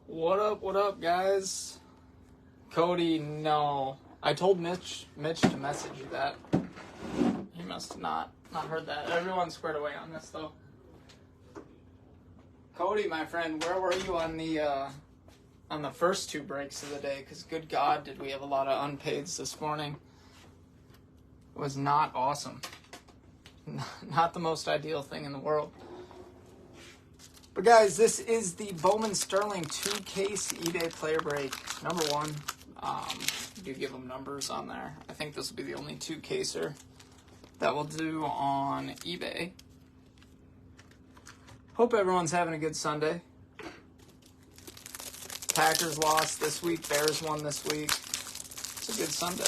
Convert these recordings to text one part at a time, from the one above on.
What up, guys? Cody, no. I told Mitch to message you that. He must have not heard that. Everyone's squared away on this, though. Cody, my friend, where were you on the first two breaks of the day? Because good God, did we have a lot of unpaids this morning. It was not awesome. Not the most ideal thing in the world. But guys, this is the Bowman Sterling 2-case eBay player break. Number one. Do give them numbers on there. I think this will be the only 2-caser that we'll do on eBay. Hope everyone's having a good Sunday. Packers lost this week. Bears won this week. It's a good Sunday.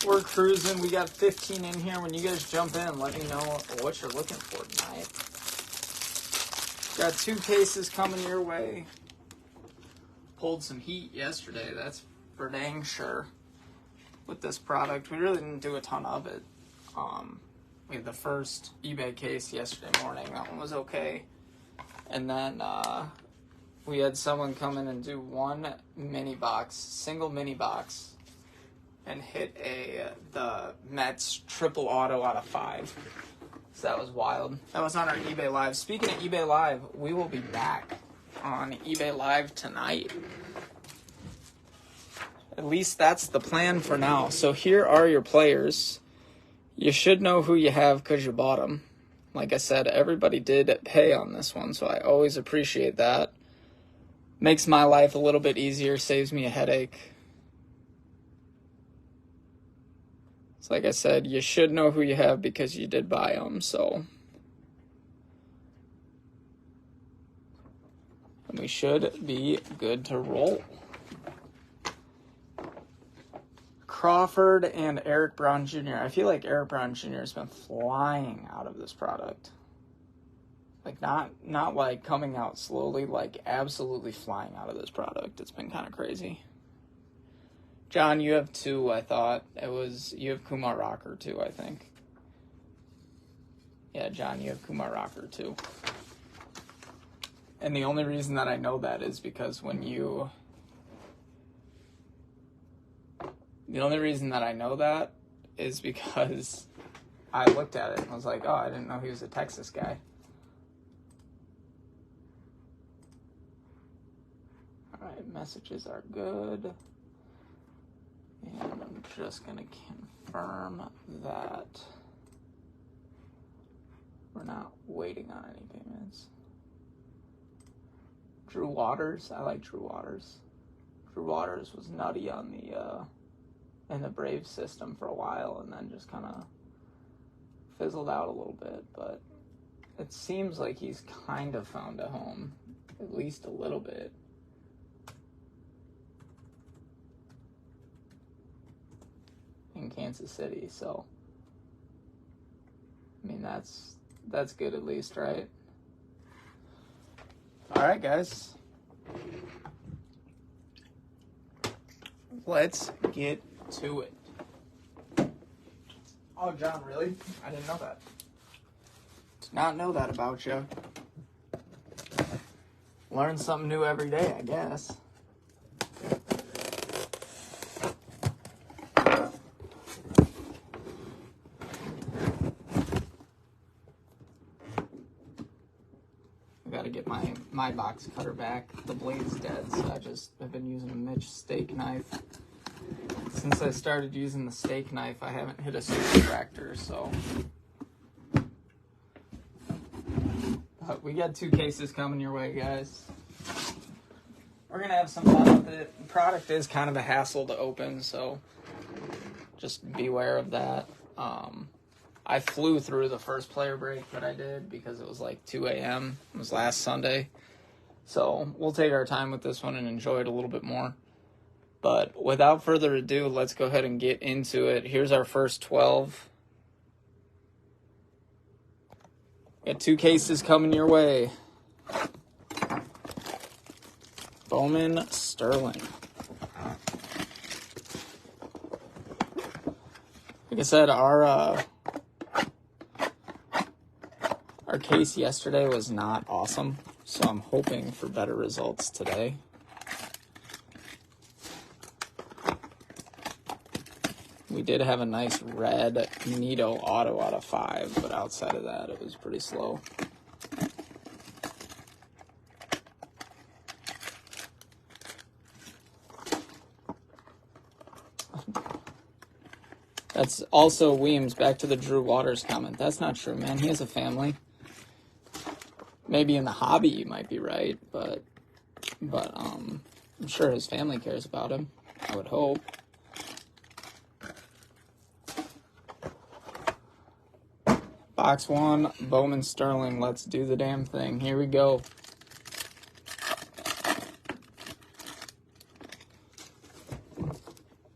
We're cruising. We got 15 in here. When you guys jump in, let me know what you're looking for tonight. Got 2 cases coming your way. Pulled some heat yesterday, that's for dang sure. With this product, we really didn't do a ton of it. We had the first eBay case yesterday morning. That one was okay. And then we had someone come in and do one mini box, single mini box, and hit the Mets triple auto out of 5. So that was wild. That was on our eBay Live. Speaking of eBay Live, we will be back on eBay Live tonight. At least that's the plan for now. So here are your players. You should know who you have because you bought them. Like I said, everybody did pay on this one, so I always appreciate that. Makes my life a little bit easier, saves me a headache. So like I said, you should know who you have because you did buy them, so. And we should be good to roll. Crawford and Eric Brown Jr. I feel like Eric Brown Jr. has been flying out of this product. Like not like coming out slowly, like absolutely flying out of this product. It's been kind of crazy. John, you have 2, I thought. You have Kumar Rocker too, I think. Yeah, John, you have Kumar Rocker too. And the only reason that I know that is because The only reason that I know that is because I looked at it and was like, oh, I didn't know he was a Texas guy. All right, messages are good. And I'm just going to confirm that we're not waiting on any payments. Drew Waters. I like Drew Waters. Drew Waters was nutty on in the Braves system for a while and then just kind of fizzled out a little bit. But it seems like he's kind of found a home, at least a little bit. In Kansas City, so I mean that's good at least, right? All right, guys, let's get to it. Oh, John, really? I didn't know that. Did not know that about you. Learn something new every day, I guess. Get my box cutter back. The blade's dead, so I just have been using a Mitch steak knife. Since I started using the steak knife, I haven't hit a super tractor, so. But we got 2 cases coming your way, guys. We're gonna have some fun with it. The product is kind of a hassle to open, so just beware of that. I flew through the first player break that I did because it was like 2 a.m. It was last Sunday. So we'll take our time with this one and enjoy it a little bit more. But without further ado, let's go ahead and get into it. Here's our first 12. Got 2 cases coming your way. Bowman Sterling. I said, our case yesterday was not awesome, so I'm hoping for better results today. We did have a nice red Nito auto out of 5, but outside of that, it was pretty slow. That's also Weems, back to the Drew Waters comment. That's not true, man. He has a family. Maybe in the hobby you might be right, but I'm sure his family cares about him. I would hope. Box 1, Bowman Sterling. Let's do the damn thing. Here we go.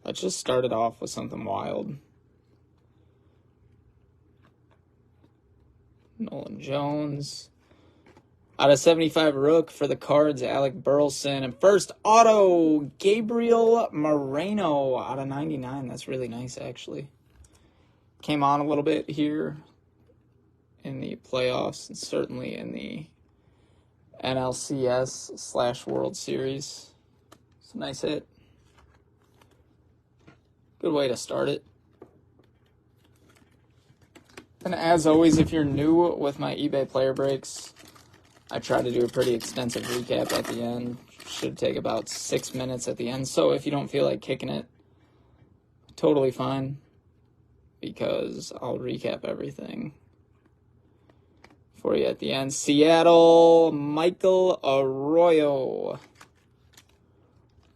Let's just start it off with something wild. Nolan Jones. Out of 75, Rook for the Cards, Alec Burleson. And first auto, Gabriel Moreno out of 99. That's really nice, actually. Came on a little bit here in the playoffs and certainly in the NLCS/World Series. It's a nice hit. Good way to start it. And as always, if you're new with my eBay player breaks, I try to do a pretty extensive recap at the end. Should take about 6 minutes at the end. So if you don't feel like kicking it, totally fine, because I'll recap everything for you at the end. Seattle, Michael Arroyo.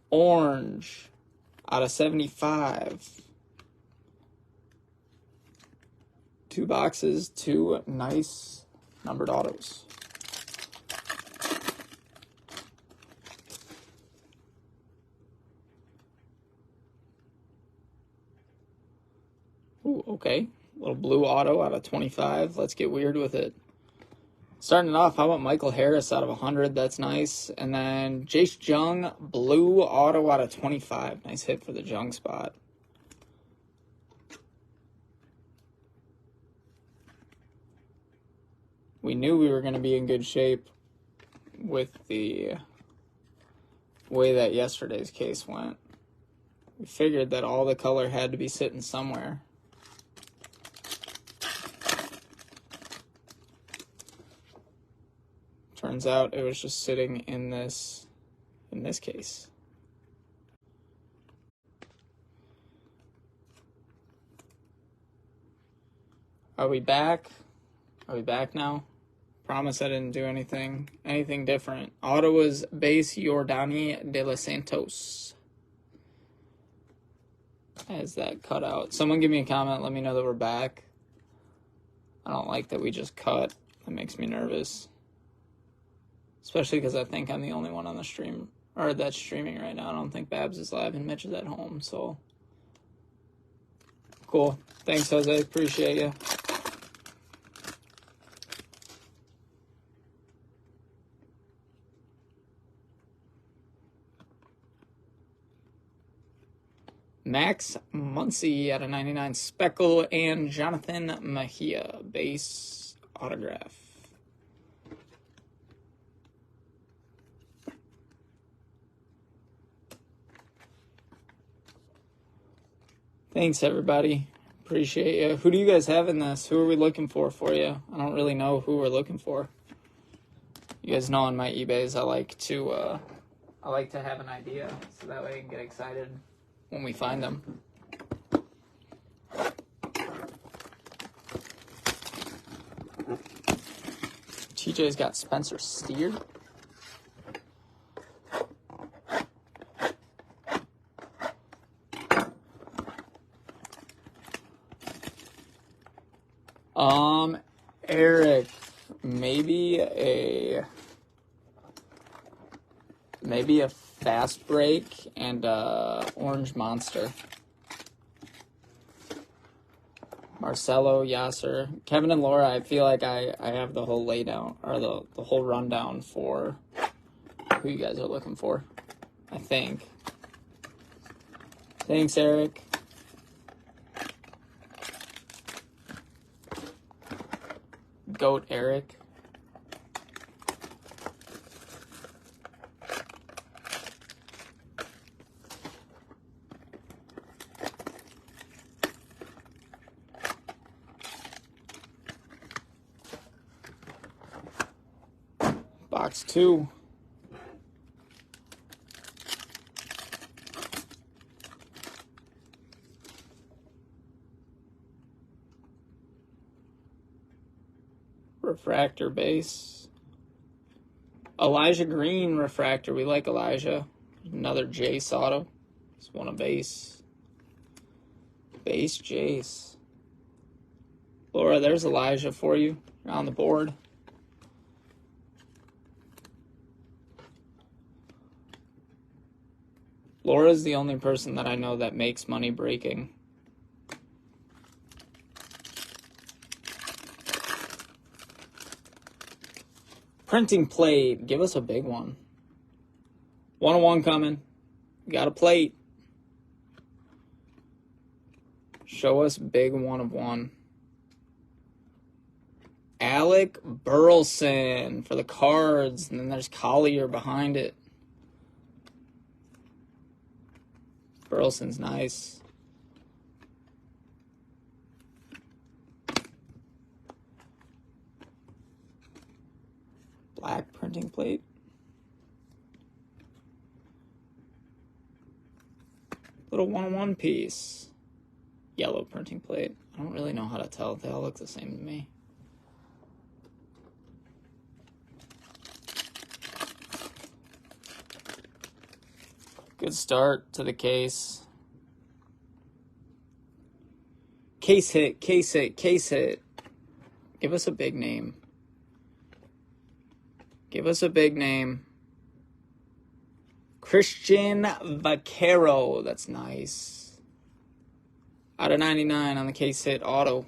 Orange out of 75. 2 boxes, 2 nice numbered autos. Ooh, okay. Little blue auto out of 25. Let's get weird with it. Starting it off, how about Michael Harris out of 100? That's nice. And then Jace Jung, blue auto out of 25. Nice hit for the Jung spot. We knew we were going to be in good shape with the way that yesterday's case went. We figured that all the color had to be sitting somewhere. Turns out it was just sitting in this case. Are we back? Are we back now? Promise I didn't do anything different. Ottawa's base, Yordani De Los Santos. As that cut out. Someone give me a comment. Let me know that we're back. I don't like that we just cut. That makes me nervous. Especially because I think I'm the only one on the stream, or that's streaming right now. I don't think Babs is live and Mitch is at home, so. Cool. Thanks, Jose. Appreciate you. Max Muncy out of 99. Speckle and Jonathan Mejia. Base autograph. Thanks, everybody. Appreciate you. Who do you guys have in this? Who are we looking for you? I don't really know who we're looking for. You guys know on my eBays, I like to have an idea, so that way I can get excited when we find them. TJ's got Spencer Steer. Eric, maybe a fast break and orange monster. Marcelo, Yasser, Kevin and Laura, I feel like I have the whole laydown, or the whole rundown for who you guys are looking for, I think. Thanks, Eric. Goat Eric. Box 2. Refractor base. Elijah Green refractor. We like Elijah. Another Jace auto. Just one a base. Base Jace. Laura, there's Elijah for you. You're on the board. Laura's the only person that I know that makes money breaking. Printing plate. Give us a big one. 101 coming. Got a plate. Show us big 1 of 1. Alec Burleson for the Cards. And then there's Collier behind it. Burleson's nice. Black printing plate. Little 1-1 piece. Yellow printing plate. I don't really know how to tell. They all look the same to me. Good start to the case. Case hit, case hit, case hit. Give us a big name. Give us a big name. Christian Vaquero. That's nice. Out of 99 on the case hit auto.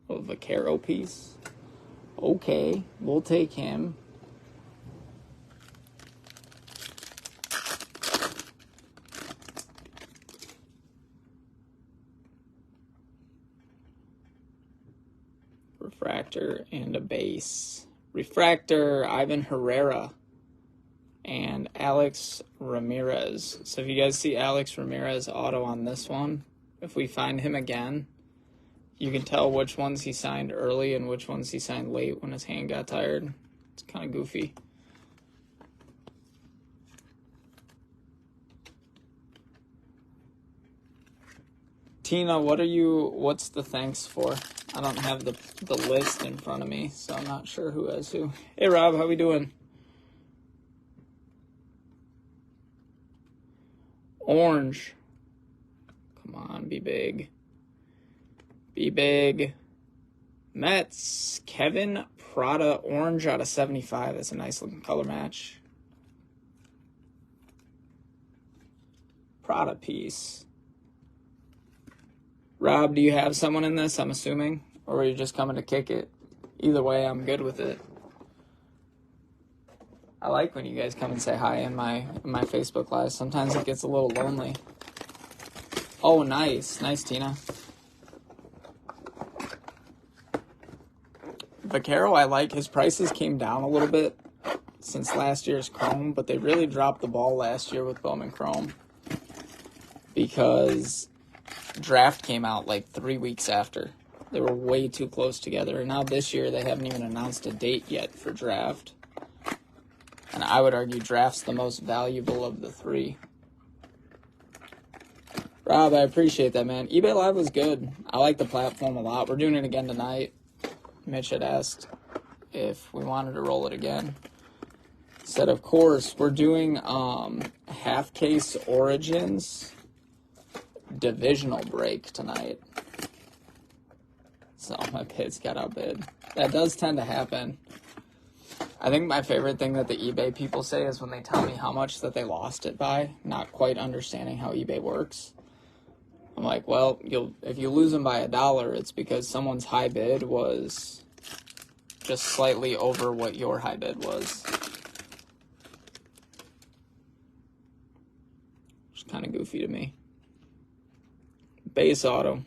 A Vaquero piece. Okay, we'll take him. Refractor and a base. Refractor, Ivan Herrera and Alex Ramirez. So if you guys see Alex Ramirez auto on this one, if we find him again, you can tell which ones he signed early and which ones he signed late when his hand got tired. It's kind of goofy. Tina, what's the thanks for? I don't have the list in front of me, so I'm not sure who has who. Hey, Rob, how we doing? Orange. Come on, be big. Be big. Mets. Kevin Prada, orange out of 75. That's a nice looking color match. Prada piece. Rob, do you have someone in this, I'm assuming? Or are you just coming to kick it? Either way, I'm good with it. I like when you guys come and say hi in my Facebook Live. Sometimes it gets a little lonely. Oh, nice. Nice, Tina. Vaquero, I like. His prices came down a little bit since last year's Chrome, but they really dropped the ball last year with Bowman Chrome because draft came out like 3 weeks after. They were way too close together. And now this year they haven't even announced a date yet for draft. And I would argue draft's the most valuable of the three. Rob, I appreciate that, man. eBay Live was good. I like the platform a lot. We're doing it again tonight. Mitch had asked if we wanted to roll it again. Said, of course, we're doing half case Origins divisional break tonight. So my bids got outbid. That does tend to happen. I think my favorite thing that the eBay people say is when they tell me how much that they lost it by, not quite understanding how eBay works. I'm like, well, if you lose them by $1, it's because someone's high bid was just slightly over what your high bid was. It's kind of goofy to me. Base auto.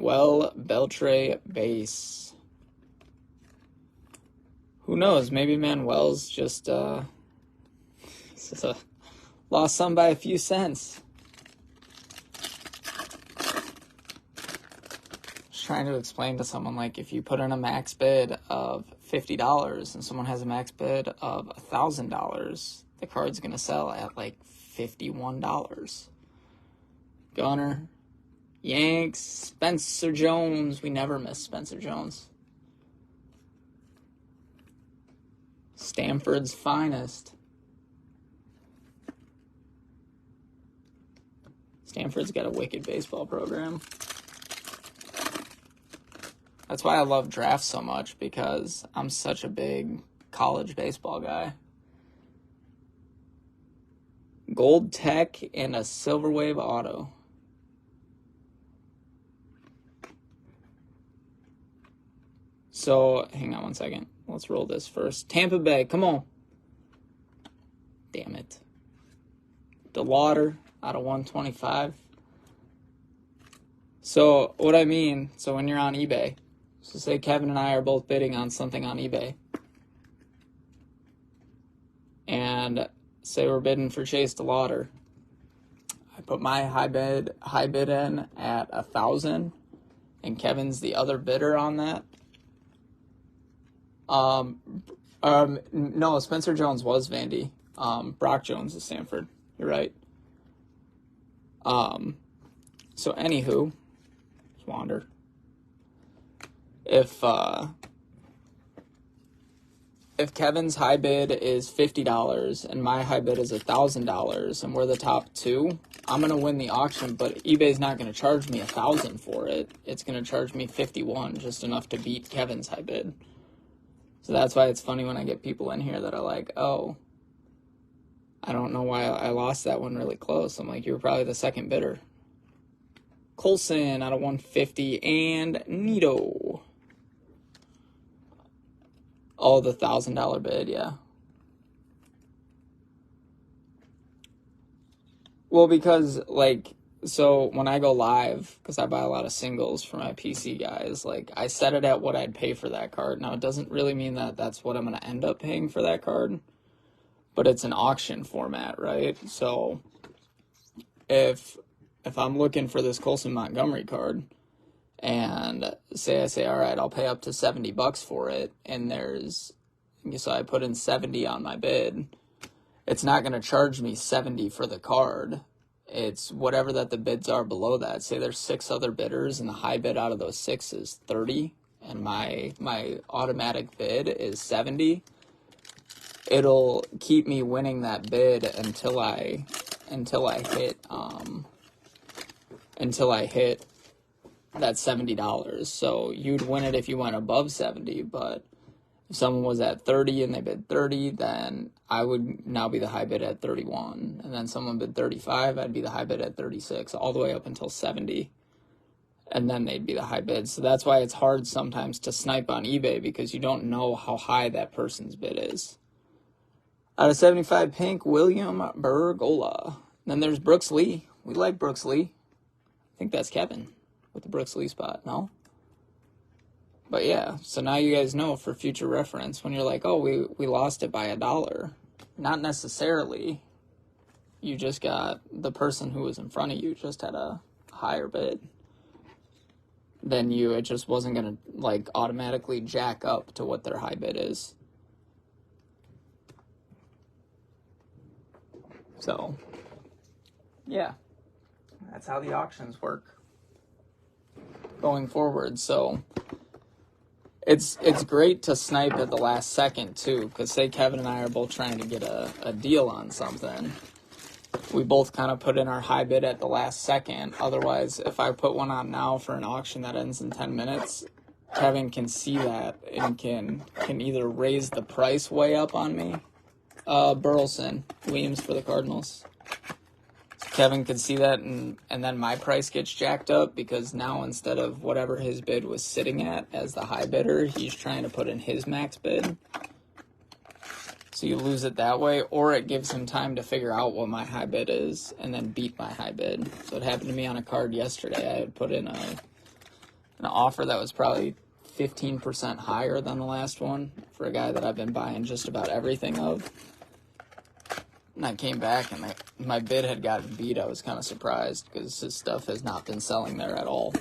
Manuel Beltre base. Who knows? Maybe Manuel's just lost some by a few cents. Just trying to explain to someone, like, if you put in a max bid of $50 and someone has a max bid of $1,000, the card's gonna sell at like $51. Gunner, Yanks, Spencer Jones. We never miss Spencer Jones. Stanford's finest. Stanford's got a wicked baseball program. That's why I love drafts so much, because I'm such a big college baseball guy. Gold Tech and a Silver Wave auto. So, hang on one second. Let's roll this first. Tampa Bay, come on. Damn it. DeLauder out of 125. So, what I mean, so when you're on eBay, so say Kevin and I are both bidding on something on eBay. And say we're bidding for Chase DeLauder. I put my high bid in at 1,000, and Kevin's the other bidder on that. No, Spencer Jones was Vandy. Brock Jones is Stanford. You're right. So anywho, let's wander. If Kevin's high bid is $50 and my high bid is $1,000 and we're the top two, I'm gonna win the auction, but eBay's not gonna charge me $1,000 for it. It's gonna charge me $51, just enough to beat Kevin's high bid. So that's why it's funny when I get people in here that are like, oh, I don't know why I lost that one really close. I'm like, you were probably the second bidder. Colson out of 150 and Nito. Oh, the $1,000 bid, yeah. Well, because, like, so when I go live, because I buy a lot of singles for my PC guys, like, I set it at what I'd pay for that card. Now, it doesn't really mean that that's what I'm going to end up paying for that card, but it's an auction format, right? So if I'm looking for this Colson Montgomery card, and I say, all right, I'll pay up to $70 for it, and so I put in 70 on my bid, it's not going to charge me 70 for the card. It's whatever that the bids are below that. Say there's 6 other bidders, and the high bid out of those 6 is 30, and my automatic bid is 70. It'll keep me winning that bid until I hit that $70. So you'd win it if you went above 70, but if someone was at 30 and they bid 30, then I would now be the high bid at 31. And then someone bid 35, I'd be the high bid at 36, all the way up until 70. And then they'd be the high bid. So that's why it's hard sometimes to snipe on eBay, because you don't know how high that person's bid is. Out of 75 pink, William Bergola. Then there's Brooks Lee. We like Brooks Lee. I think that's Kevin with the Brooks Lee spot, no? But yeah, so now you guys know for future reference, when you're like, oh, we lost it by $1. Not necessarily. You just got the person who was in front of you just had a higher bid than you. It just wasn't going to, like, automatically jack up to what their high bid is. So, yeah, that's how the auctions work going forward. So it's great to snipe at the last second too, because say Kevin and I are both trying to get a deal on something, we both kind of put in our high bid at the last second. Otherwise, if I put one on now for an auction that ends in 10 minutes, Kevin can see that and can either raise the price way up on me. Burleson, Williams for the Cardinals. So Kevin could see that, and then my price gets jacked up, because now instead of whatever his bid was sitting at as the high bidder, he's trying to put in his max bid. So you lose it that way, or it gives him time to figure out what my high bid is and then beat my high bid. So it happened to me on a card yesterday. I had put in an offer that was probably 15% higher than the last one for a guy that I've been buying just about everything of. And I came back and my bid had gotten beat. I was kind of surprised because his stuff has not been selling there at all.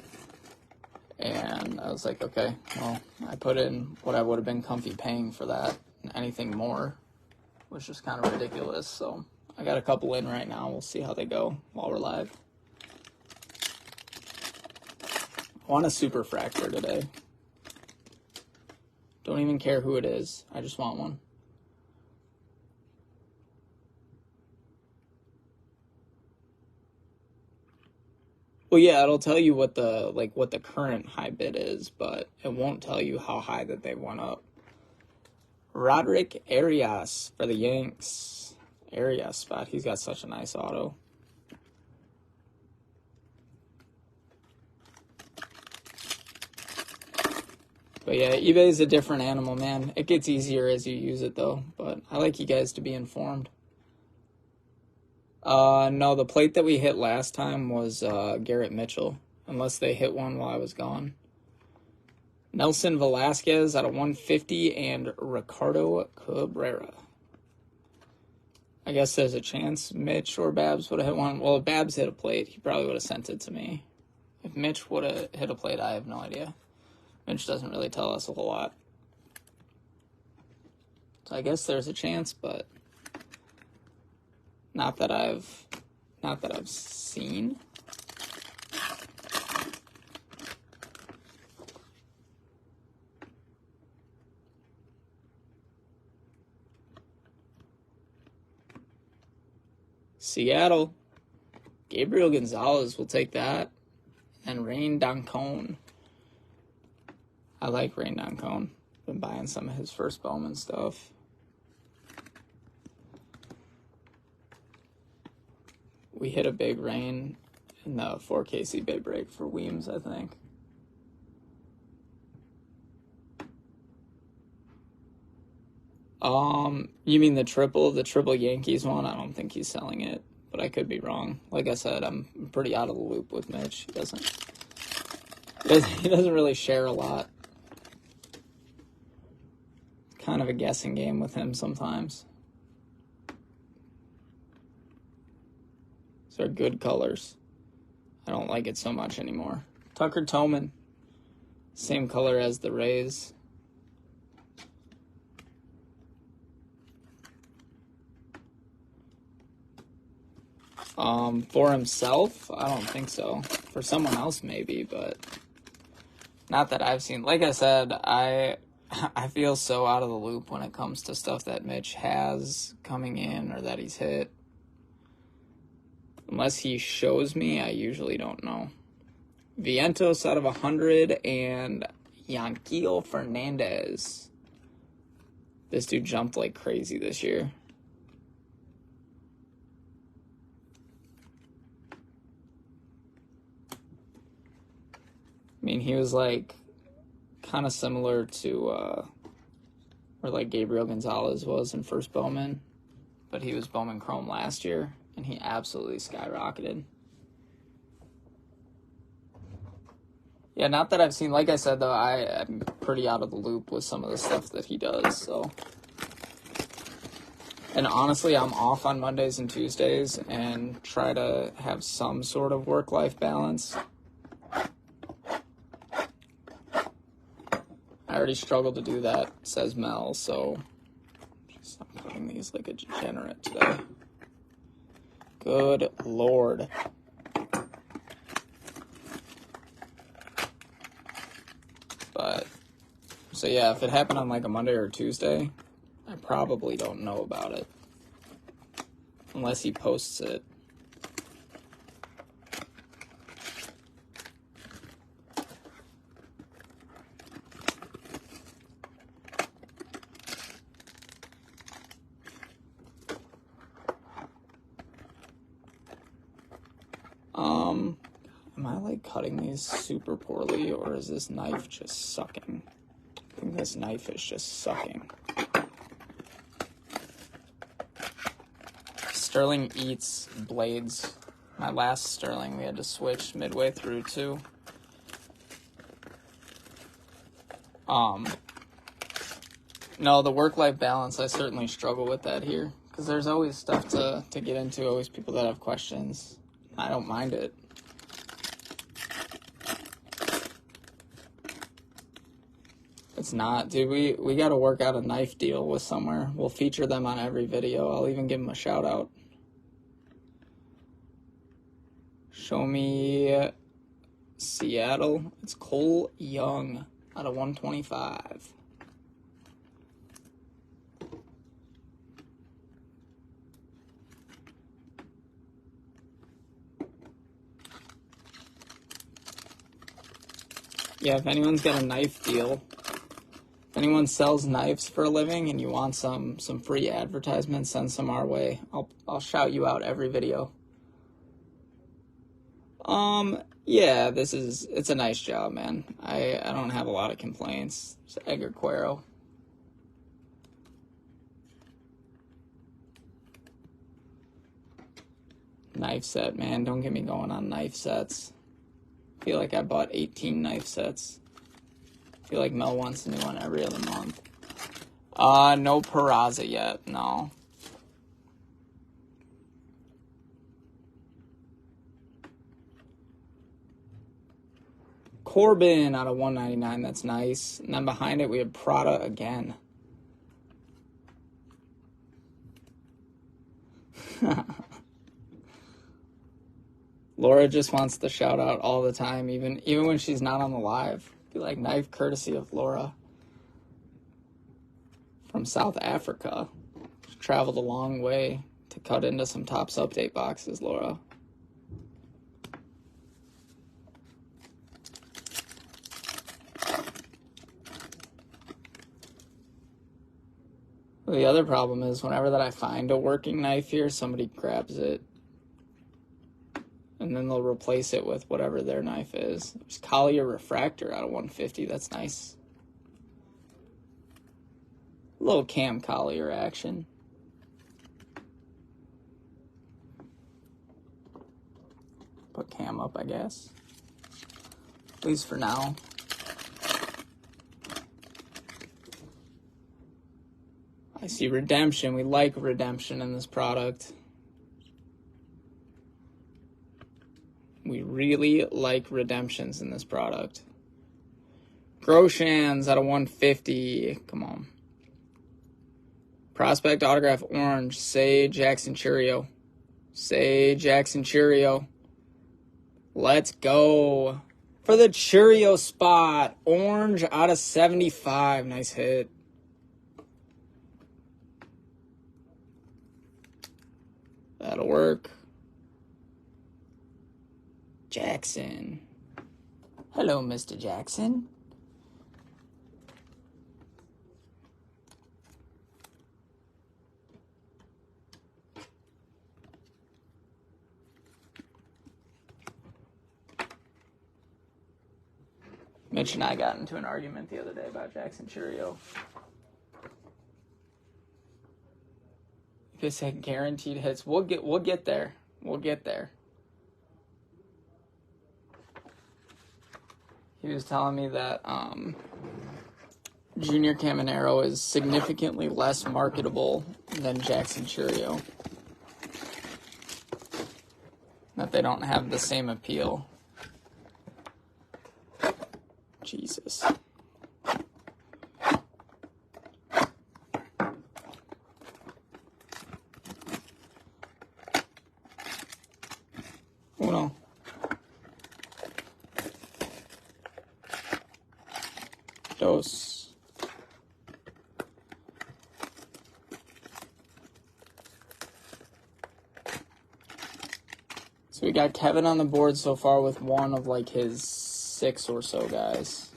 And I was like, okay, well, I put in what I would have been comfy paying for that. And anything more was just kind of ridiculous. So I got a couple in right now. We'll see how they go while we're live. I want a super fracture today. Don't even care who it is. I just want one. Well, yeah, it'll tell you what the current high bid is, but it won't tell you how high that they went up. Roderick Arias for the Yanks. Arias spot. He's got such a nice auto. But yeah, eBay's a different animal, man. It gets easier as you use it, though. But I like you guys to be informed. No, the plate that we hit last time was Garrett Mitchell, unless they hit one while I was gone. Nelson Velasquez out of 150 and Ricardo Cabrera. I guess there's a chance Mitch or Babs would have hit one. Well, if Babs hit a plate, he probably would have sent it to me. If Mitch would have hit a plate, I have no idea. Mitch doesn't really tell us a whole lot. So I guess there's a chance, but not that I've seen. Seattle. Gabriel Gonzalez will take that. And Rain Dancone. I like Rain Dancone. Been buying some of his first Bowman stuff. We hit a big rain in the 4KC Bay break for Weems, I think. You mean the triple Yankees one? I don't think he's selling it, but I could be wrong. Like I said, I'm pretty out of the loop with Mitch. He doesn't really share a lot. Kind of a guessing game with him sometimes. These are good colors. I don't like it so much anymore. Tucker Toman. Same color as the Rays. For himself, I don't think so. For someone else, maybe, but not that I've seen. Like I said, I feel so out of the loop when it comes to stuff that Mitch has coming in or that he's hit. Unless he shows me, I usually don't know. Vientos out of 100 and Yanquiel Fernandez. This dude jumped like crazy this year. I mean, he was like kind of similar to where like Gabriel Gonzalez was in first Bowman, but he was Bowman Chrome last year, and he absolutely skyrocketed. Yeah, not that I've seen. Like I said, though, I'm pretty out of the loop with some of the stuff that he does, so. And honestly, I'm off on Mondays and Tuesdays and try to have some sort of work-life balance. I already struggled to do that, says Mel, so just I'm putting these like a degenerate today. Good Lord. But, so yeah, if it happened on like a Monday or a Tuesday, I probably don't know about it. Unless he posts it. Am I like cutting these super poorly, or is this knife just sucking? I think this knife is just sucking. Sterling eats blades. My last Sterling we had to switch midway through too. No, the work-life balance, I certainly struggle with that here. Because there's always stuff to get into, always people that have questions. I don't mind it. It's not, dude. We got to work out a knife deal with somewhere. We'll feature them on every video. I'll even give them a shout out. Show me Seattle. It's Cole Young out of 125. Yeah, if anyone's got a knife deal, if anyone sells knives for a living and you want some free advertisements, send some our way. I'll shout you out every video. Yeah, it's a nice job, man. I don't have a lot of complaints. It's Edgar Cuero. Knife set, man. Don't get me going on knife sets. I feel like I bought 18 knife sets. I feel like Mel wants a new one every other month. No Peraza yet, no. Corbin out of 199, that's nice. And then behind it we have Prada again. Laura just wants the shout out all the time, even when she's not on the live. Be like, knife courtesy of Laura. From South Africa. She traveled a long way to cut into some Topps update boxes, Laura. The other problem is whenever that I find a working knife here, somebody grabs it. And then they'll replace it with whatever their knife is. There's Collier Refractor out of 150. That's nice. A little Cam Collier action. Put Cam up, I guess. At least for now. I see redemption. We like redemption in this product. We really like redemptions in this product. Groshans out of 150. Come on. Prospect autograph orange. Say Jackson Churio. Say Jackson Churio. Let's go. For the Churio spot. Orange out of 75. Nice hit. That'll work. Jackson. Hello, Mr. Jackson. Mitch and I got into an argument the other day about Jackson Churio. He said guaranteed hits. We'll get there. We'll get there. He was telling me that Junior Caminero is significantly less marketable than Jackson Churio. That they don't have the same appeal. Jesus. Uno. Dos. So we got Kevin on the board so far with one of like his 6 or so guys.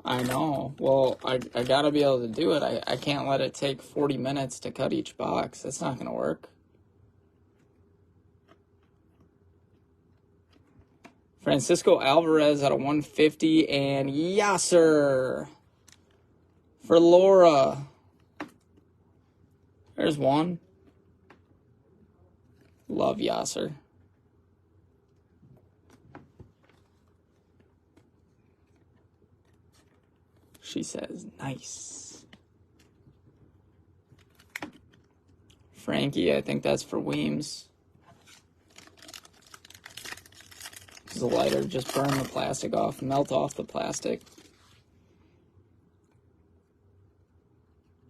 I know. Well, I gotta be able to do it. I can't let it take 40 minutes to cut each box. That's not gonna work. Francisco Alvarez out of 150. And Yasser for Laura. There's one. Love Yasser. She says, nice. Frankie, I think that's for Weems. This is a lighter, just burn the plastic off, melt off the plastic.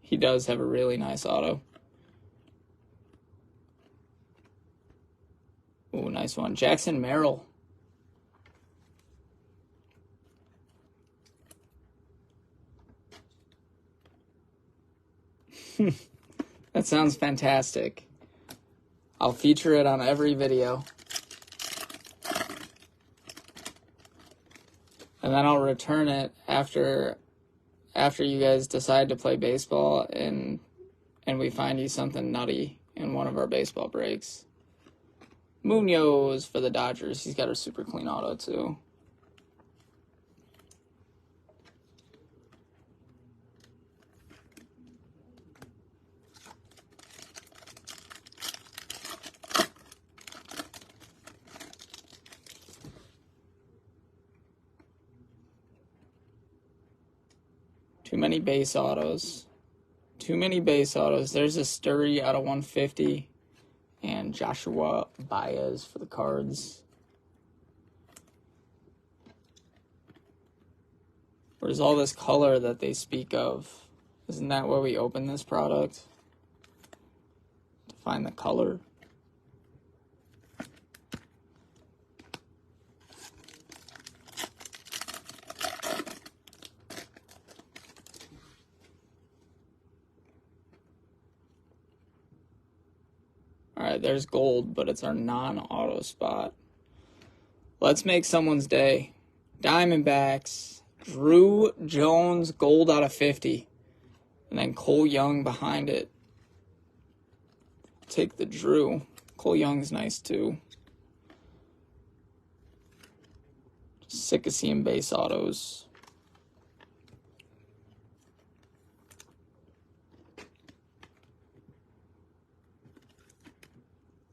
He does have a really nice auto. Ooh, nice one. Jackson Merrill. That sounds fantastic. I'll feature it on every video. And then I'll return it after you guys decide to play baseball and we find you something nutty in one of our baseball breaks. Munoz for the Dodgers. He's got a super clean auto too. Too many base autos. Too many base autos. There's a Sturry out of 150. And Joshua Baez for the Cards. Where's all this color that they speak of? Isn't that why we open this product? To find the color? Alright, there's gold, but it's our non-auto spot. Let's make someone's day. Diamondbacks. Drew Jones, gold out of 50. And then Cole Young behind it. Take the Drew. Cole Young's nice too. Just sick of seeing base autos.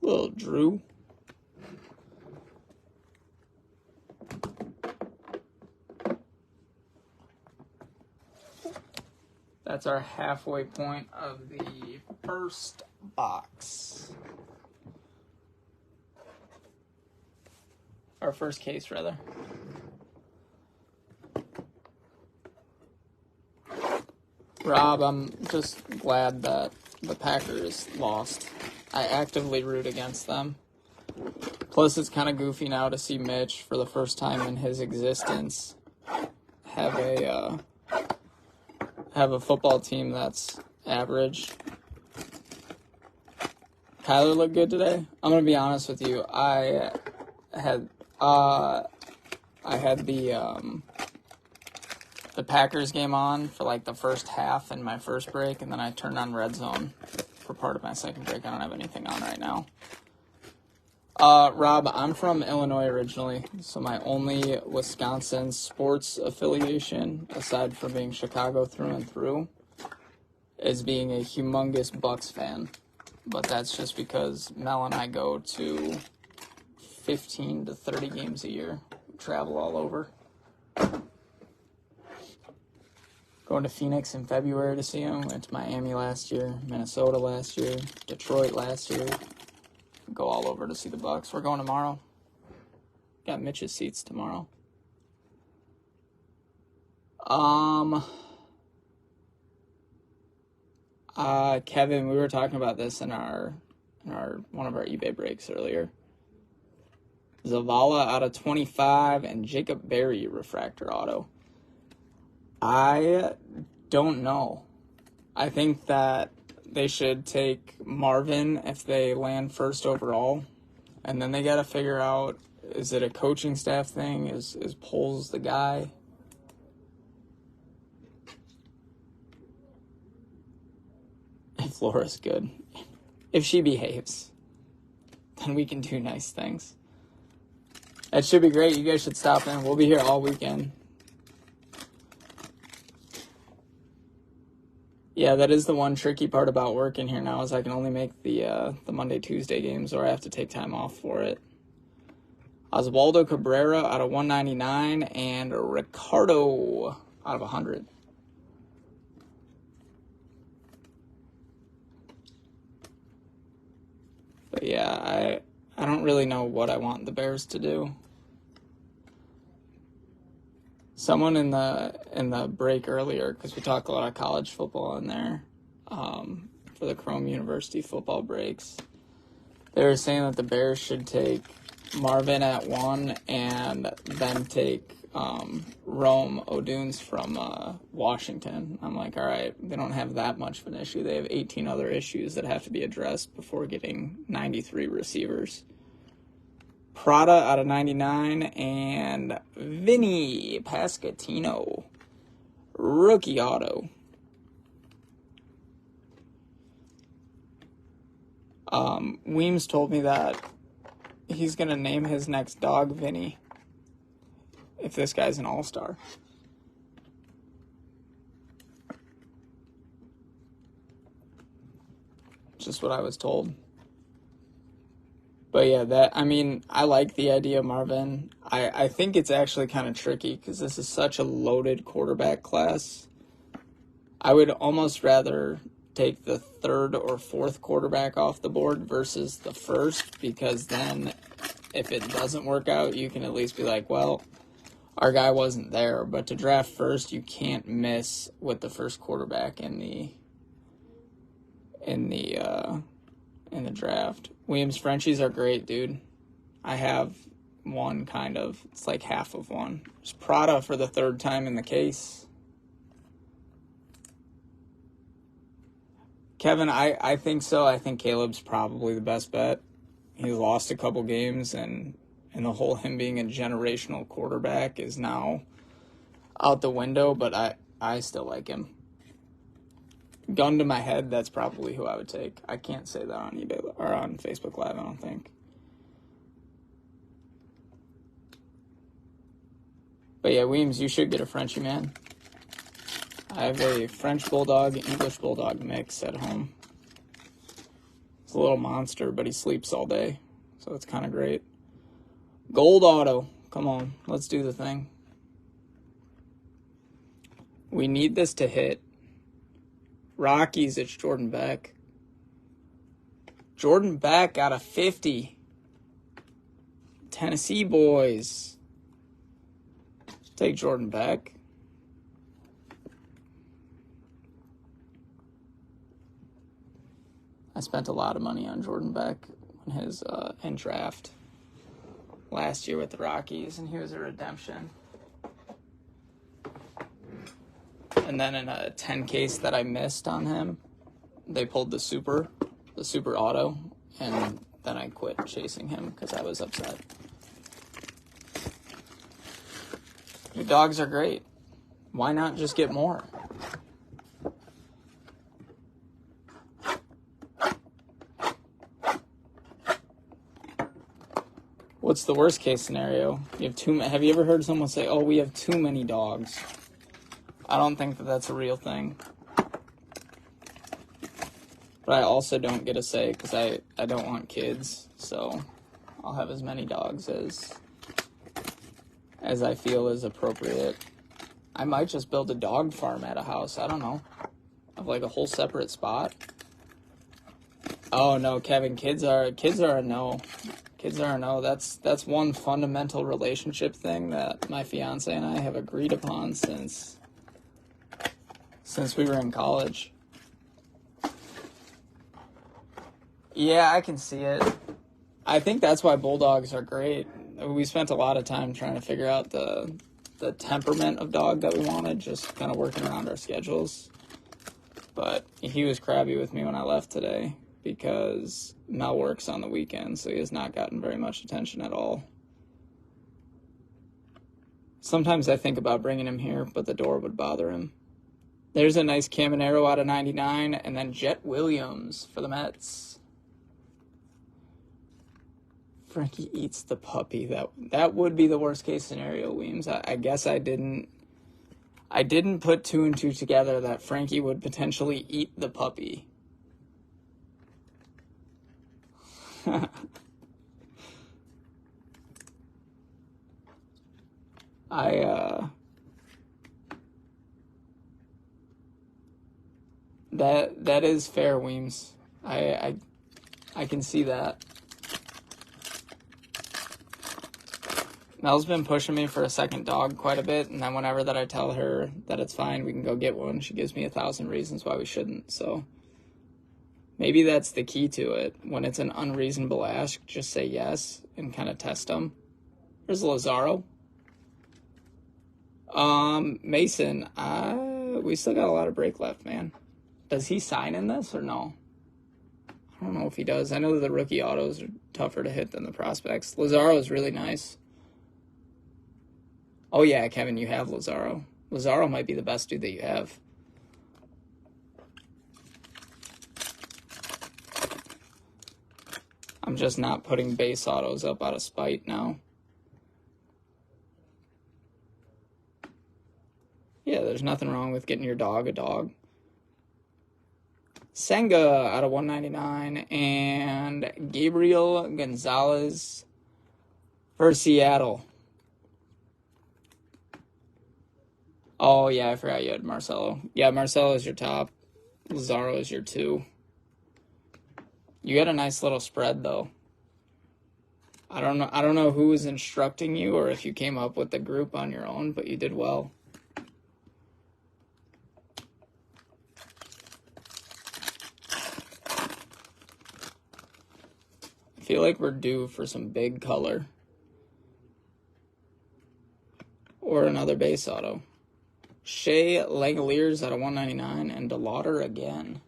Little Drew. That's our halfway point of the first box. Our first case, rather. Rob, I'm just glad that the Packers lost. I actively root against them. Plus, it's kind of goofy now to see Mitch, for the first time in his existence, have a football team that's average. Kyler looked good today. I'm gonna be honest with you. I had the Packers game on for like the first half in my first break, and then I turned on Red Zone for part of my second break. I don't have anything on right now. Rob, I'm from Illinois originally, so my only Wisconsin sports affiliation, aside from being Chicago through and through, is being a humongous Bucks fan. But that's just because Mel and I go to 15 to 30 games a year. We travel all over. Going to Phoenix in February to see him. Went to Miami last year, Minnesota last year, Detroit last year. Go all over to see the Bucks. We're going tomorrow. Got Mitch's seats tomorrow. Kevin, we were talking about this in our one of our eBay breaks earlier. Zavala out of 25 and Jacob Berry refractor auto. I don't know. I think that they should take Marvin if they land first overall. And then they got to figure out, is it a coaching staff thing? Is Poles the guy? If Laura's good. If she behaves, then we can do nice things. That should be great. You guys should stop in. We'll be here all weekend. Yeah, that is the one tricky part about working here now is I can only make the Monday, Tuesday games, or I have to take time off for it. Oswaldo Cabrera out of 199 and Ricardo out of 100. But yeah, I don't really know what I want the Bears to do. Someone in the break earlier, because we talk a lot of college football in there, for the Chrome University football breaks, they were saying that the Bears should take Marvin at 1 and then take Rome Odunes from Washington. I'm like, all right, they don't have that much of an issue. They have 18 other issues that have to be addressed before getting 93 receivers. Prada out of 99 and Vinny Pasquantino, rookie auto. Weems told me that he's going to name his next dog Vinny if this guy's an all-star. Just what I was told. But yeah, I like the idea of Marvin. I think it's actually kind of tricky because this is such a loaded quarterback class. I would almost rather take the third or fourth quarterback off the board versus the first, because then if it doesn't work out, you can at least be like, well, our guy wasn't there. But to draft first, you can't miss with the first quarterback in the draft. Williams Frenchies are great, dude. I have one kind of. It's like half of one. It's Prada for the third time in the case. Kevin, I think so. I think Caleb's probably the best bet. He's lost a couple games, and the whole him being a generational quarterback is now out the window, but I still like him. Gun to my head, that's probably who I would take. I can't say that on eBay or on Facebook Live, I don't think. But yeah, Weems, you should get a Frenchie, man. I have a French Bulldog, English Bulldog mix at home. It's a little monster, but he sleeps all day, so it's kind of great. Gold auto. Come on, let's do the thing. We need this to hit. Rockies, it's Jordan Beck. Jordan Beck out of 50. Tennessee boys. Take Jordan Beck. I spent a lot of money on Jordan Beck in his in draft last year with the Rockies, and he was a redemption. And then in a 10 case that I missed on him, they pulled the super auto, and then I quit chasing him because I was upset. The dogs are great. Why not just get more? What's the worst case scenario? You have have you ever heard someone say, "Oh, we have too many dogs"? I don't think that that's a real thing. But I also don't get a say because I don't want kids, so I'll have as many dogs as I feel is appropriate. I might just build a dog farm at a house. I don't know. Of like a whole separate spot. Oh no, Kevin, kids are a no. Kids are a no. That's one fundamental relationship thing that my fiance and I have agreed upon since we were in college. Yeah, I can see it. I think that's why Bulldogs are great. We spent a lot of time trying to figure out the temperament of dog that we wanted, just kind of working around our schedules. But he was crabby with me when I left today because Mel works on the weekend, so he has not gotten very much attention at all. Sometimes I think about bringing him here, but the door would bother him. There's a nice Caminero out of 99, and then Jet Williams for the Mets. Frankie eats the puppy. That would be the worst case scenario, Weems. I guess I didn't put two and two together that Frankie would potentially eat the puppy. That is fair, Weems. I can see that. Mel's been pushing me for a second dog quite a bit, and then whenever that I tell her that it's fine, we can go get one, she gives me 1,000 reasons why we shouldn't. So maybe that's the key to it. When it's an unreasonable ask, just say yes and kind of test them. There's Lazaro. Mason, we still got a lot of break left, man. Does he sign in this or no? I don't know if he does. I know that the rookie autos are tougher to hit than the prospects. Lazaro is really nice. Oh, yeah, Kevin, you have Lazaro. Lazaro might be the best dude that you have. I'm just not putting base autos up out of spite now. Yeah, there's nothing wrong with getting your dog a dog. Senga out of 199 and Gabriel Gonzalez for Seattle. Oh, yeah, I forgot you had Marcelo. Yeah, Marcelo is your top. Lazaro is your 2. You had a nice little spread, though. I don't know who was instructing you or if you came up with the group on your own, but you did well. I feel like we're due for some big color. Or another base auto. Shea Langoliers out of 199 and DeLauder again.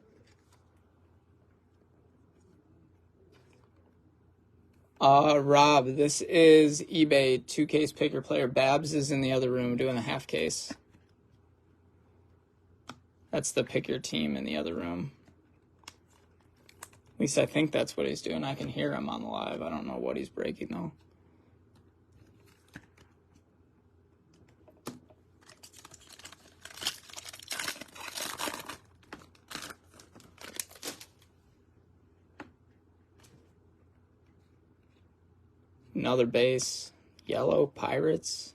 Rob, this is eBay 2-case picker player. Babs is in the other room doing the half case. That's the pick your team in the other room. At least I think that's what he's doing. I can hear him on the live. I don't know what he's breaking though. Another base. Yellow Pirates.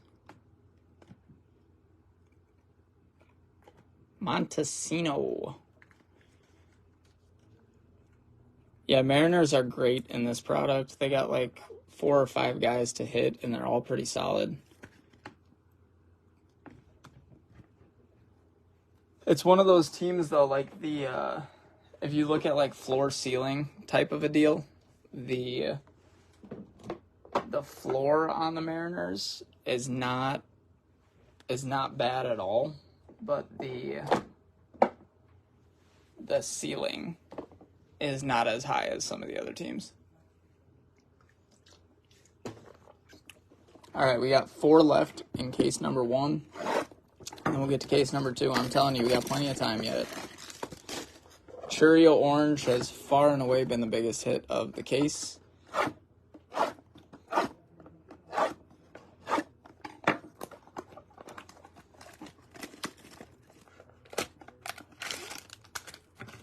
Montesino. Yeah, Mariners are great in this product. They got like 4 or 5 guys to hit, and they're all pretty solid. It's one of those teams, though, like the, if you look at like floor ceiling type of a deal, the floor on the Mariners is not bad at all, but the ceiling is not as high as some of the other teams. All right, we got 4 left in case number 1, and we'll get to case number 2. I'm telling you, we got plenty of time yet. Churio Orange has far and away been the biggest hit of the case.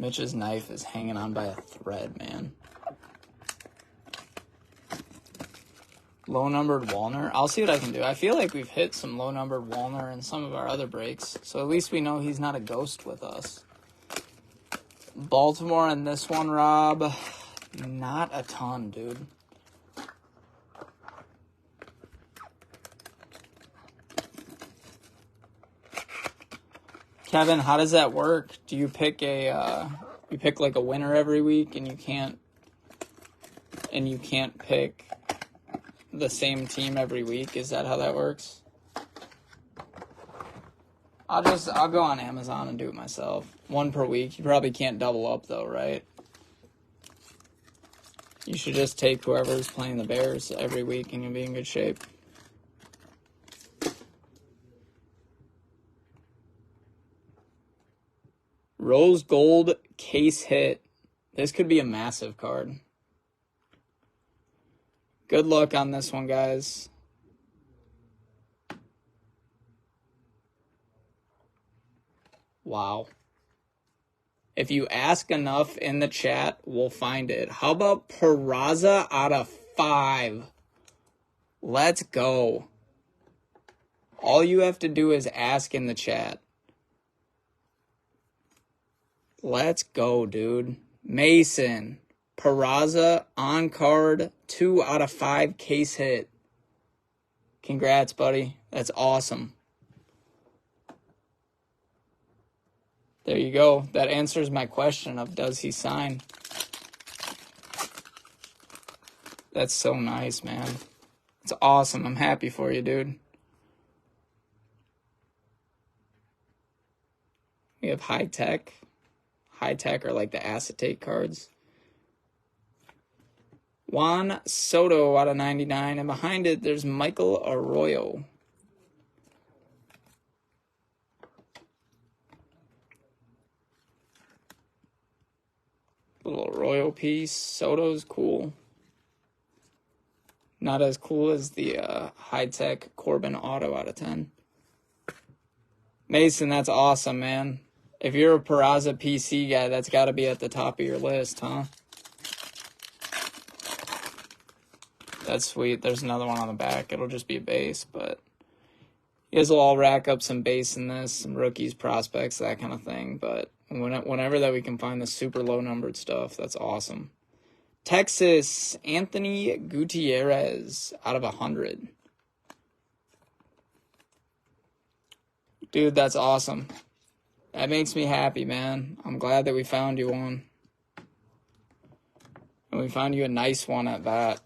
Mitch's knife is hanging on by a thread, man. Low-numbered Wallner. I'll see what I can do. I feel like we've hit some low-numbered Wallner in some of our other breaks, so at least we know he's not a ghost with us. Baltimore in this one, Rob. Not a ton, dude. Kevin, how does that work? Do you pick you pick like a winner every week, and you can't pick the same team every week? Is that how that works? I'll go on Amazon and do it myself. 1 per week. You probably can't double up though, right? You should just take whoever's playing the Bears every week, and you'll be in good shape. Rose Gold case hit. This could be a massive card. Good luck on this one, guys. Wow. If you ask enough in the chat, we'll find it. How about Peraza out of 5? Let's go. All you have to do is ask in the chat. Let's go, dude. Mason. Peraza on card. 2 out of 5 case hit. Congrats, buddy. That's awesome. There you go. That answers my question of does he sign? That's so nice, man. It's awesome. I'm happy for you, dude. We have high tech. High tech are like the acetate cards. Juan Soto out of 99. And behind it, there's Michael Arroyo. Little Arroyo piece. Soto's cool. Not as cool as the high-tech Corbin Auto out of 10. Mason, that's awesome, man. If you're a Peraza PC guy, that's got to be at the top of your list, huh? That's sweet. There's another one on the back. It'll just be a base, but you guys will all rack up some base in this, some rookies, prospects, that kind of thing. But whenever that we can find the super low-numbered stuff, that's awesome. Texas, Anthony Gutierrez out of 100. Dude, that's awesome. That makes me happy, man. I'm glad that we found you one. And we found you a nice one at that.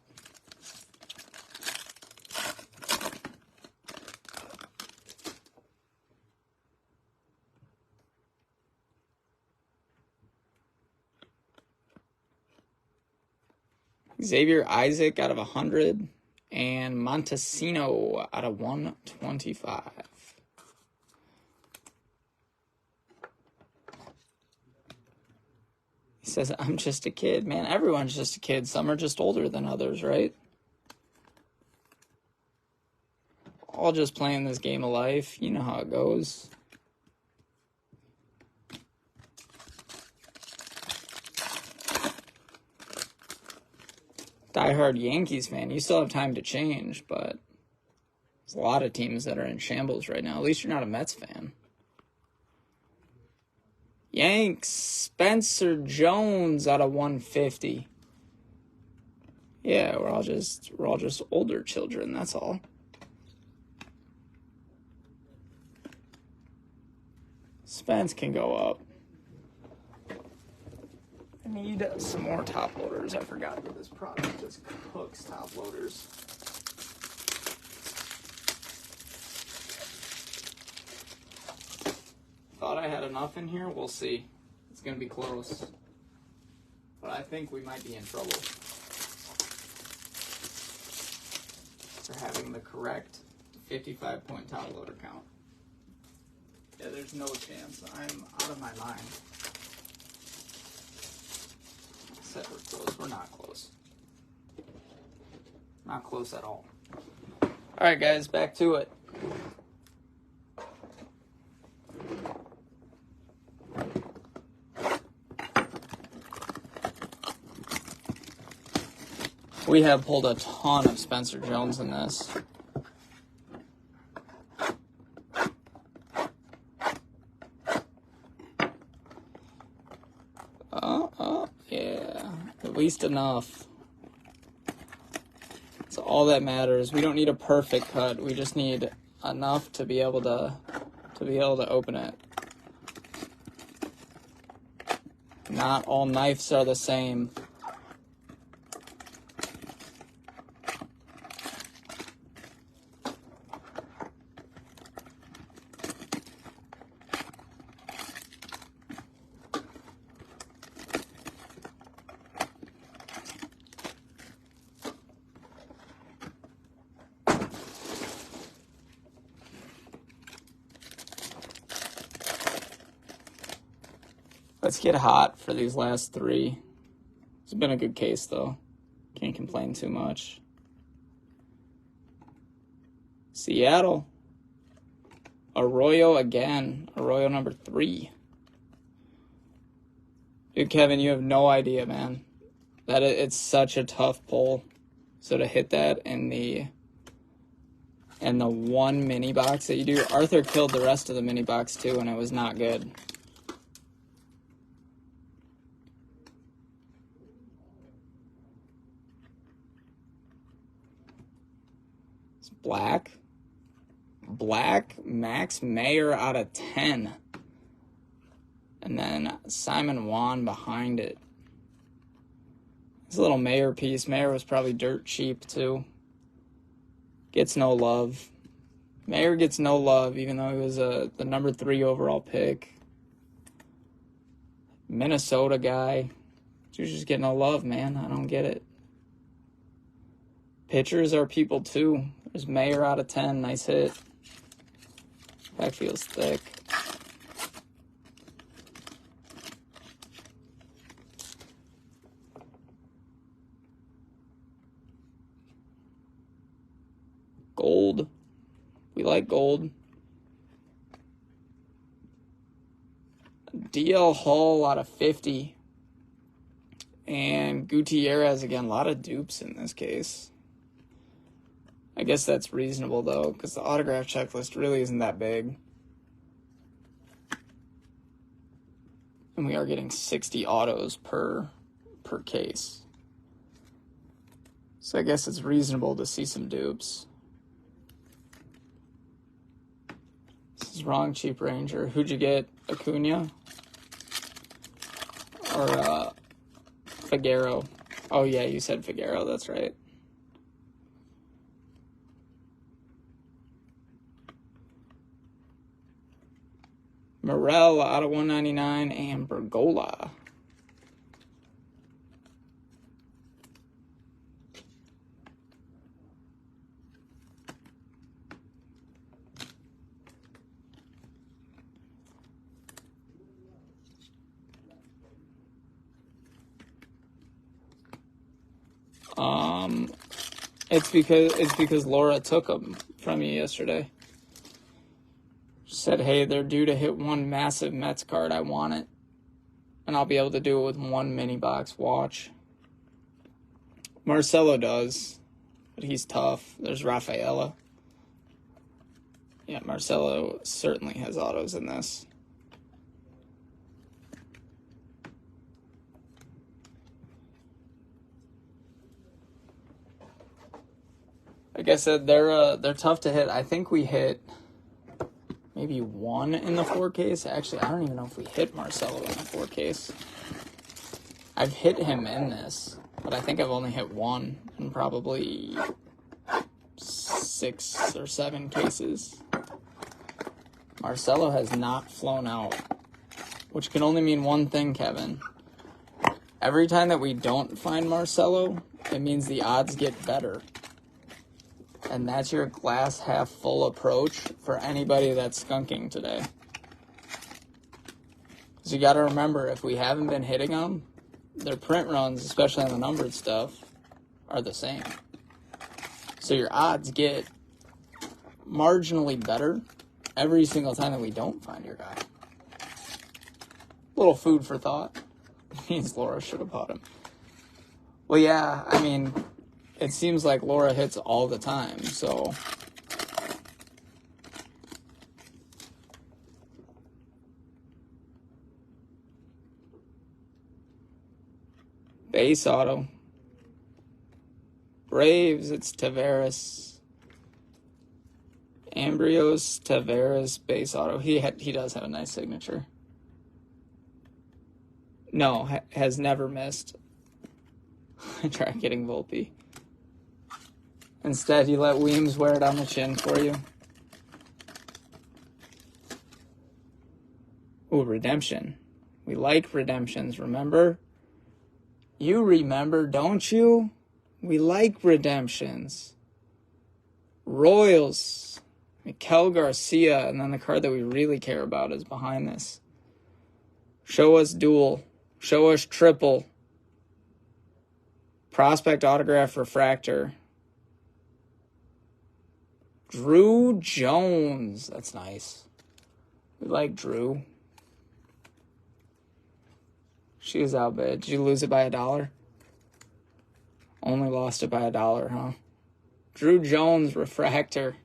Xavier Isaac out of 100. And Montesino out of 125. He says, I'm just a kid. Man, everyone's just a kid. Some are just older than others, right? All just playing this game of life. You know how it goes. Diehard Yankees fan, you still have time to change, but there's a lot of teams that are in shambles right now. At least you're not a Mets fan. Yanks, Spencer Jones out of 150. Yeah, we're all just older children, that's all. Spence can go up. I need some more top loaders. I forgot that this product just cooks top loaders. Thought I had enough in here. We'll see. It's going to be close. But I think we might be in trouble for having the correct 55-point top loader count. Yeah, there's no chance. I'm out of my mind. Said we're close. We're not close. Not close at all. Alright, guys, back to it. We have pulled a ton of Spencer Jones in this. Yeah, at least enough. That's all that matters. We don't need a perfect cut. We just need enough to be able to open it. Not all knives are the same. Let's get hot for these last three. It's been a good case, though. Can't complain too much. Seattle. Arroyo again. Arroyo number 3. Dude, Kevin, you have no idea, man. It's such a tough pull. So to hit that in the one mini box that you do, Arthur killed the rest of the mini box too, and it was not good. It's black. Black Max Mayer out of 10. And then Simon Wan behind it. This little Mayer piece. Mayer was probably dirt cheap too. Gets no love. Mayer gets no love, even though he was the number 3 overall pick. Minnesota guy. Dude's just getting no love, man. I don't get it. Pitchers are people too. There's Mayer out of 10. Nice hit. That feels thick. Gold. We like gold. DL Hall out of 50. And Gutierrez again. A lot of dupes in this case. I guess that's reasonable though, because the autograph checklist really isn't that big. And we are getting 60 autos per case. So I guess it's reasonable to see some dupes. This is wrong, Cheap Ranger. Who'd you get? Acuna? Or Figueroa? Oh yeah, you said Figueroa, that's right. Morel out of 199 and Bergola. It's because Laura took them from you yesterday. She said, hey, they're due to hit one massive Mets card. I want it. And I'll be able to do it with one mini box watch. Marcelo does, but he's tough. There's Rafaela. Yeah, Marcelo certainly has autos in this. Like I said, they're tough to hit. I think we hit maybe one in the 4 case. Actually, I don't even know if we hit Marcelo in the 4 case. I've hit him in this, but I think I've only hit one in probably 6 or 7 cases. Marcelo has not flown out, which can only mean one thing, Kevin. Every time that we don't find Marcelo, it means the odds get better. And that's your glass half full approach for anybody that's skunking today. Because you got to remember, if we haven't been hitting them, their print runs, especially on the numbered stuff, are the same. So your odds get marginally better every single time that we don't find your guy. Little food for thought. Means Laura should have bought him. Well, yeah, I mean, it seems like Laura hits all the time, so. Base auto. Braves, it's Taveras. Ambrios, Taveras, base auto. He does have a nice signature. No, has never missed. Try getting Volpe. Instead, you let Weems wear it on the chin for you. Ooh, redemption. We like redemptions, remember? You remember, don't you? We like redemptions. Royals. Mikel Garcia. And then the card that we really care about is behind this. Show us dual. Show us triple. Prospect autograph refractor. Drew Jones. That's nice. We like Drew. She was out bad. Did you lose it by $1? Only lost it by $1, huh? Drew Jones, refractor.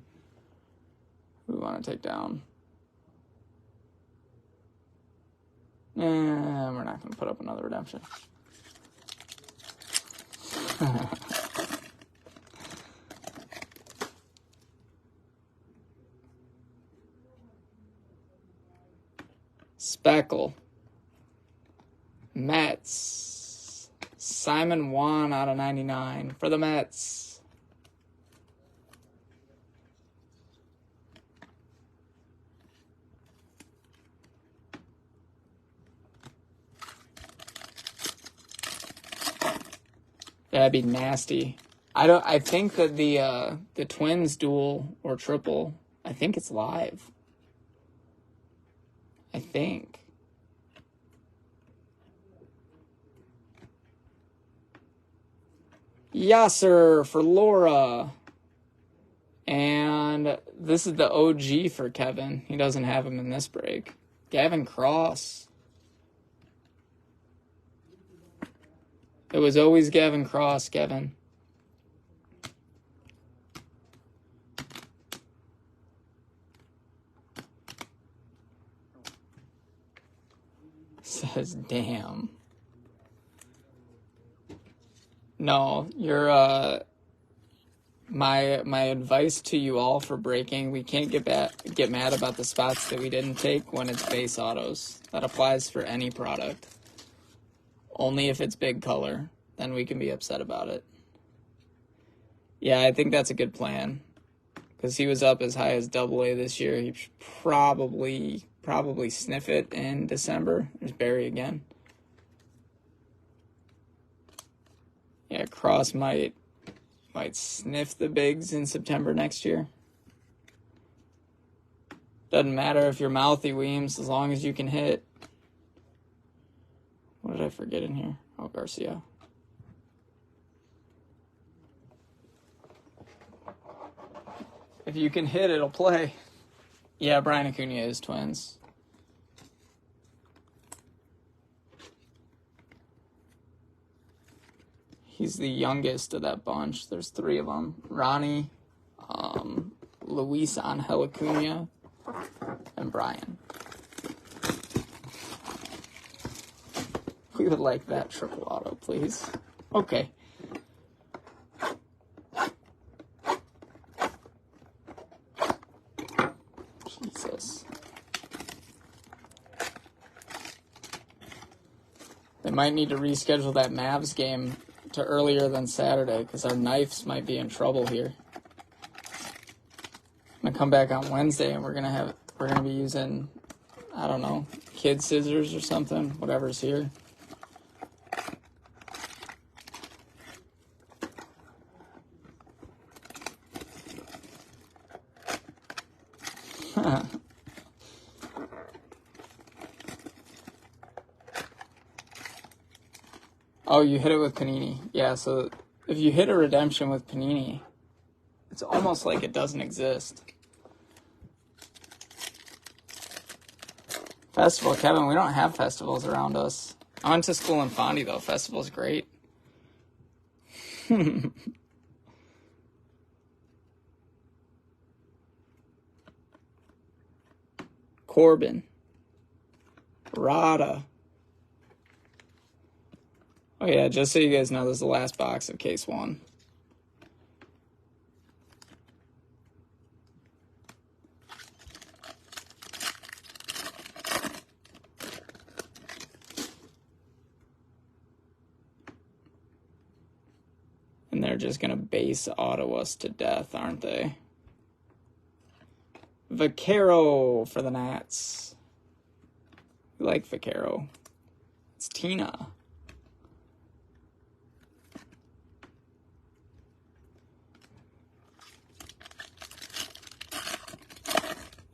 Who do we want to take down? Nah, we're not going to put up another redemption. Speckle. Mets. Simon Juan out of 99 for the Mets. That'd be nasty. I think that the Twins duel or triple, I think it's live. I think. Yasser for Laura. And this is the OG for Kevin. He doesn't have him in this break. Gavin Cross. It was always Gavin Cross, Kevin. Says, damn. No, you're my advice to you all for breaking, we can't get mad about the spots that we didn't take when it's base autos. That applies for any product. Only if it's big color, then we can be upset about it. Yeah, I think that's a good plan. Because he was up as high as AA this year. He should probably sniff it in December. There's Barry again. Yeah, Cross might sniff the bigs in September next year. Doesn't matter if you're mouthy, Weems, as long as you can hit. What did I forget in here? Oh, Garcia. If you can hit, it'll play. Yeah, Brian Acuna is Twins. He's the youngest of that bunch. There's 3 of them. Ronnie, Luis Angel Acuna, and Brian. We would like that triple auto, please. Okay. Jesus. They might need to reschedule that Mavs game to earlier than Saturday because our knives might be in trouble here. I'm gonna come back on Wednesday and we're gonna be using, I don't know, kid scissors or something, whatever's here. Oh, you hit it with Panini. Yeah, so if you hit a redemption with Panini, it's almost like it doesn't exist. Festival, Kevin, we don't have festivals around us. I went to school in Fondy, though. Festival's great. Corbin. Rada. Oh yeah, just so you guys know, this is the last box of case 1. And they're just going to base auto us to death, aren't they? Vaquero for the Nats. We like Vaquero. It's Tina.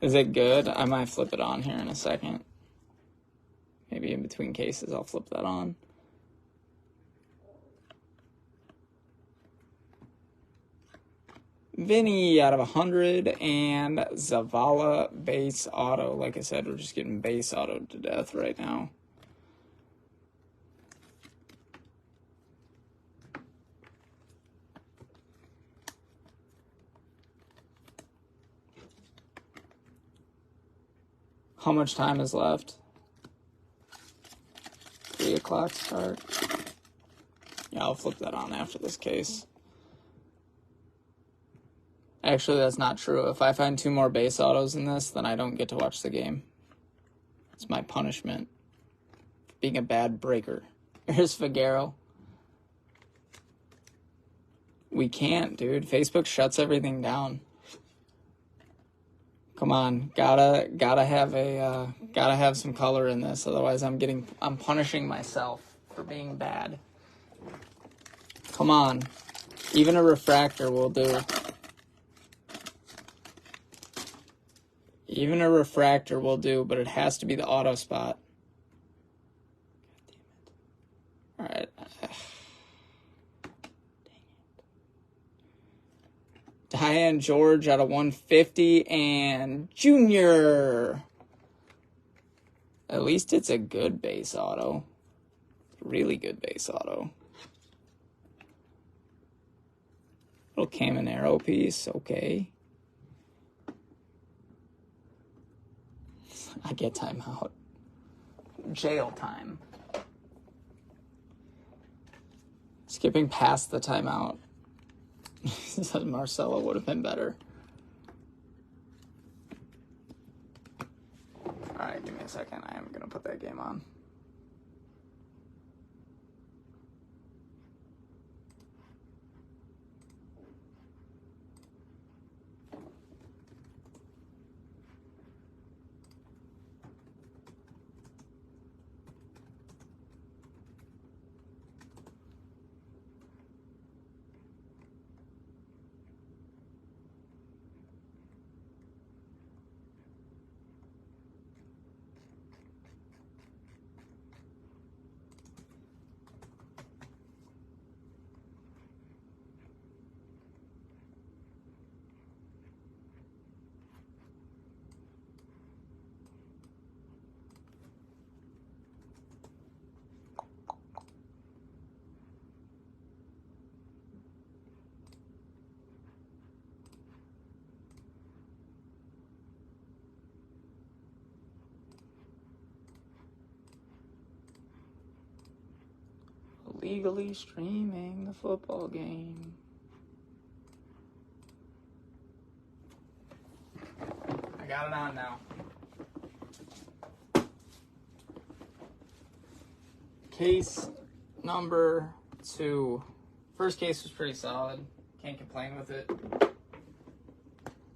Is it good? I might flip it on here in a second. Maybe in between cases I'll flip that on. Vinny out of 100, and Zavala base auto. Like I said, we're just getting base auto to death right now. How much time is left? 3 o'clock start. Yeah, I'll flip that on after this case. Actually, that's not true. If I find 2 more base autos in this, then I don't get to watch the game. It's my punishment for being a bad breaker. Here's Figueroa. We can't, dude. Facebook shuts everything down. Come on, gotta have some color in this. Otherwise, I'm punishing myself for being bad. Come on, even a refractor will do. Even a refractor will do, but it has to be the auto spot. God damn it. All right. Diane George out of 150, and Junior. At least it's a good base auto. Really good base auto. Little Caminero piece, okay. I get timeout. Jail time. Skipping past the timeout. Said Marcelo would have been better. Alright, give me a second. I am going to put that game on. Legally streaming the football game. I got it on now. Case number 2. First case was pretty solid. Can't complain with it.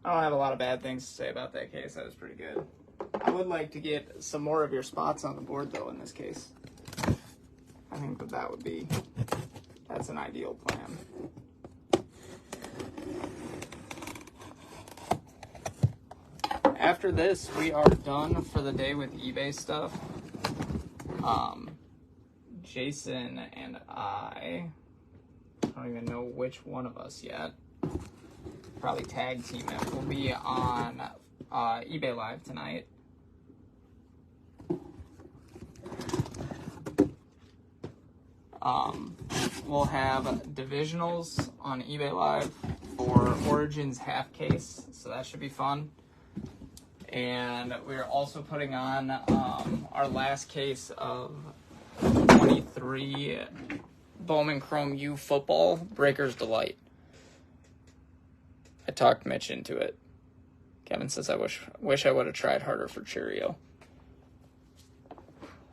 I don't have a lot of bad things to say about that case. That was pretty good. I would like to get some more of your spots on the board, though, in this case. I think that's an ideal plan. After this, we are done for the day with eBay stuff. Jason and I don't even know which one of us yet. Probably tag team it. We'll be on eBay Live tonight. We'll have divisionals on eBay Live for Origins half case, so that should be fun. And we're also putting on our last case of 23 Bowman Chrome U football, Breaker's Delight. I talked Mitch into it. Kevin says, I wish I would have tried harder for Cheerio.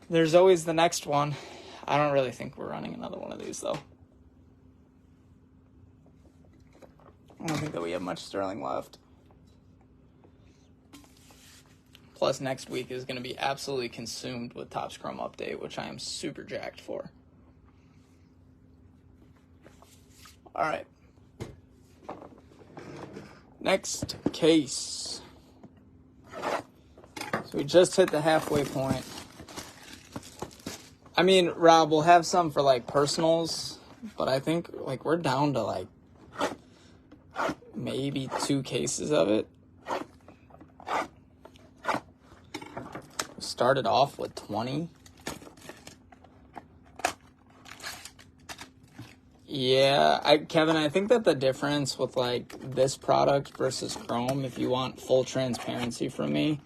There's always the next one. I don't really think we're running another one of these, though. I don't think that we have much Sterling left. Plus, next week is going to be absolutely consumed with Topps Chrome Update, which I am super jacked for. All right. Next case. So we just hit the halfway point. I mean, Rob, we'll have some for, like, personals, but I think, like, we're down to, like, maybe 2 cases of it. Started off with 20. Yeah, Kevin, I think that the difference with like this product versus Chrome, if you want full transparency from me,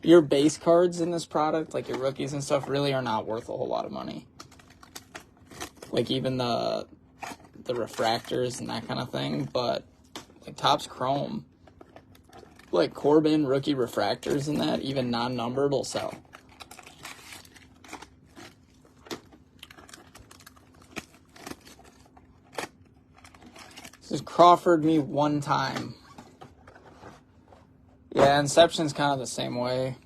your base cards in this product, like your rookies and stuff, really are not worth a whole lot of money. Like even the refractors and that kind of thing, but like Topps Chrome, like Corbin rookie refractors and that, even non-numbered, will sell. This is Crawford me one time. Yeah, Inception's kind of the same way.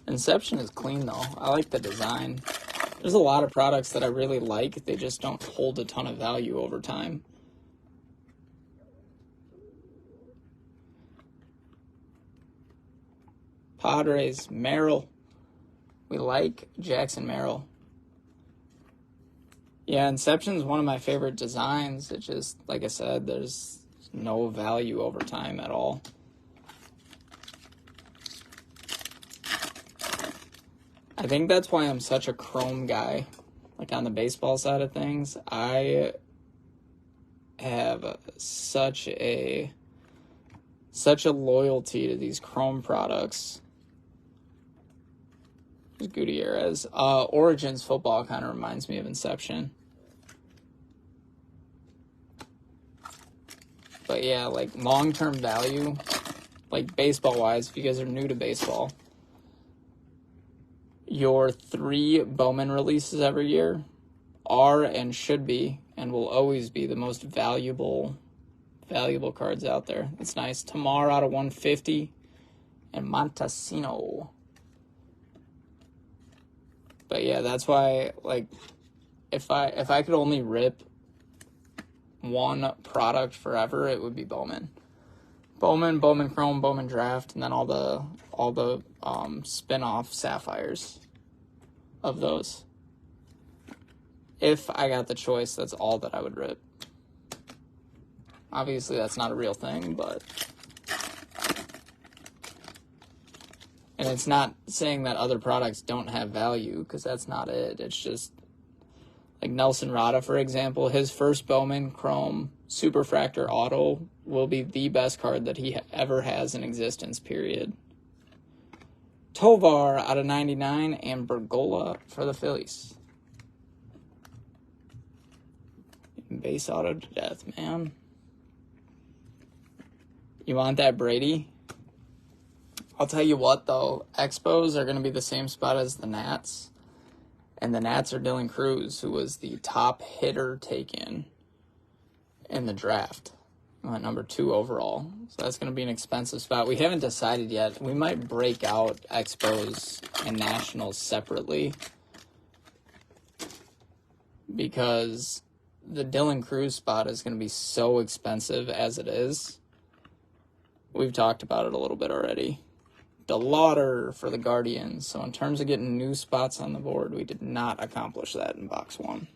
Inception is clean though. I like the design. There's a lot of products that I really like. They just don't hold a ton of value over time. Padres, Merrill. We like Jackson Merrill. Yeah, Inception is one of my favorite designs. It just, like I said, there's no value over time at all. I think that's why I'm such a Chrome guy. Like on the baseball side of things, I have such a loyalty to these Chrome products. Gutierrez. Origins football kind of reminds me of Inception. But yeah, like long-term value, like baseball-wise, if you guys are new to baseball, your 3 Bowman releases every year are and should be and will always be the most valuable cards out there. It's nice. Tamar out of 150 and Montesino. But yeah, that's why, like, if I could only rip one product forever, it would be Bowman. Bowman Chrome, Bowman Draft, and then all the spin-off Sapphires of those. If I got the choice, that's all that I would rip. Obviously, that's not a real thing, but... And it's not saying that other products don't have value, because that's not it. It's just, like Nelson Rada, for example, his first Bowman Chrome Superfractor Auto will be the best card that he ever has in existence, period. Tovar out of 99 and Bergola for the Phillies. Base auto to death, man. You want that Brady? I'll tell you what, though. Expos are going to be the same spot as the Nats. And the Nats are Dylan Cruz, who was the top hitter taken in the draft. Number 2 overall. So that's going to be an expensive spot. We haven't decided yet. We might break out Expos and Nationals separately. Because the Dylan Cruz spot is going to be so expensive as it is. We've talked about it a little bit already. DeLauder for the Guardians. So in terms of getting new spots on the board, we did not accomplish that in box 1.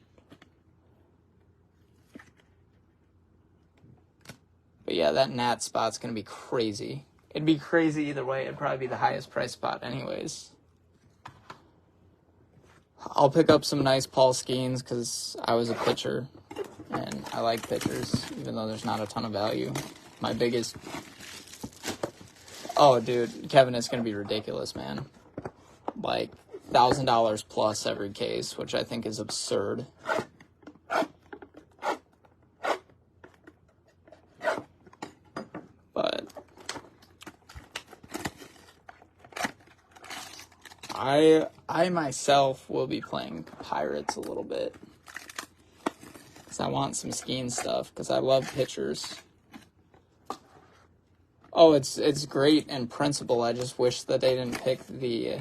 But yeah, that Nat spot's going to be crazy. It'd be crazy either way. It'd probably be the highest price spot anyways. I'll pick up some nice Paul Skeens because I was a pitcher. And I like pitchers, even though there's not a ton of value. My biggest... Oh, dude, Kevin, it's going to be ridiculous, man. Like, $1,000 plus every case, which I think is absurd. But I myself will be playing Pirates a little bit. Because I want some Skeen stuff, because I love pitchers. Oh, it's great in principle. I just wish that they didn't pick the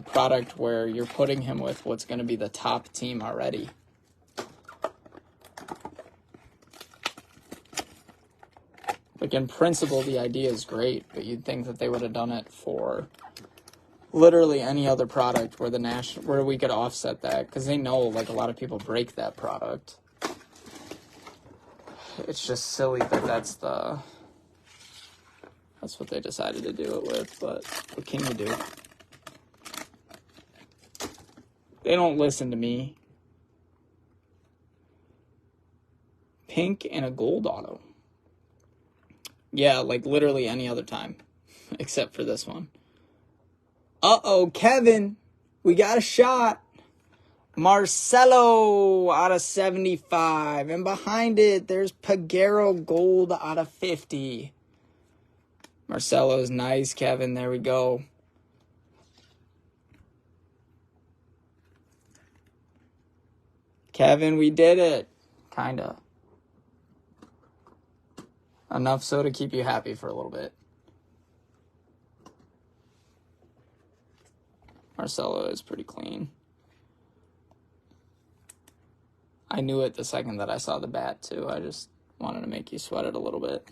product where you're putting him with what's going to be the top team already. Like, in principle, the idea is great, but you'd think that they would have done it for literally any other product where where we could offset that, because they know, like, a lot of people break that product. it's just silly that that's what they decided to do it with, but what can you do? They don't listen to me. Pink and a gold auto. Yeah, like literally any other time, except for this one. Uh-oh, Kevin, we got a shot. Marcelo out of 75. And behind it, there's Pagero Gold out of 50. Marcelo's nice, Kevin. There we go. Kevin, we did it. Kinda. Enough so to keep you happy for a little bit. Marcelo is pretty clean. I knew it the second that I saw the bat, too. I just wanted to make you sweat it a little bit.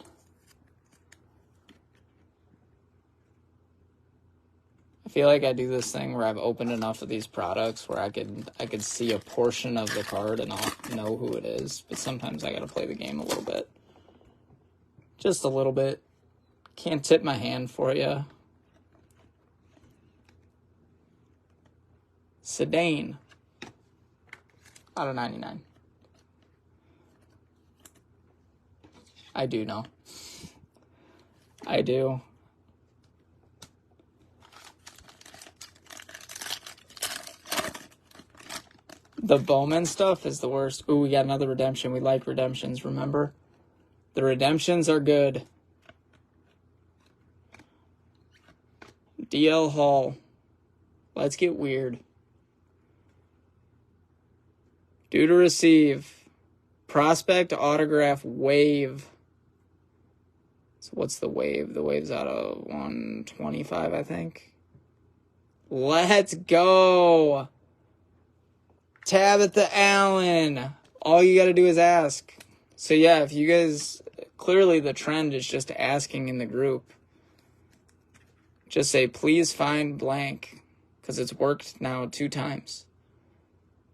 I feel like I do this thing where I've opened enough of these products where I could see a portion of the card and I'll know who it is. But sometimes I gotta play the game a little bit. Just a little bit. Can't tip my hand for you. Sedane. Out of 99. I do know. I do. The Bowman stuff is the worst. Ooh, we got another redemption. We like redemptions, remember? The redemptions are good. DL Hall. Let's get weird. Due to receive. Prospect autograph wave. So what's the wave? The wave's out of 125, I think. Let's go. Tabitha Allen. All you got to do is ask. So yeah, if you guys, clearly the trend is just asking in the group. Just say, please find blank, because it's worked now 2 times.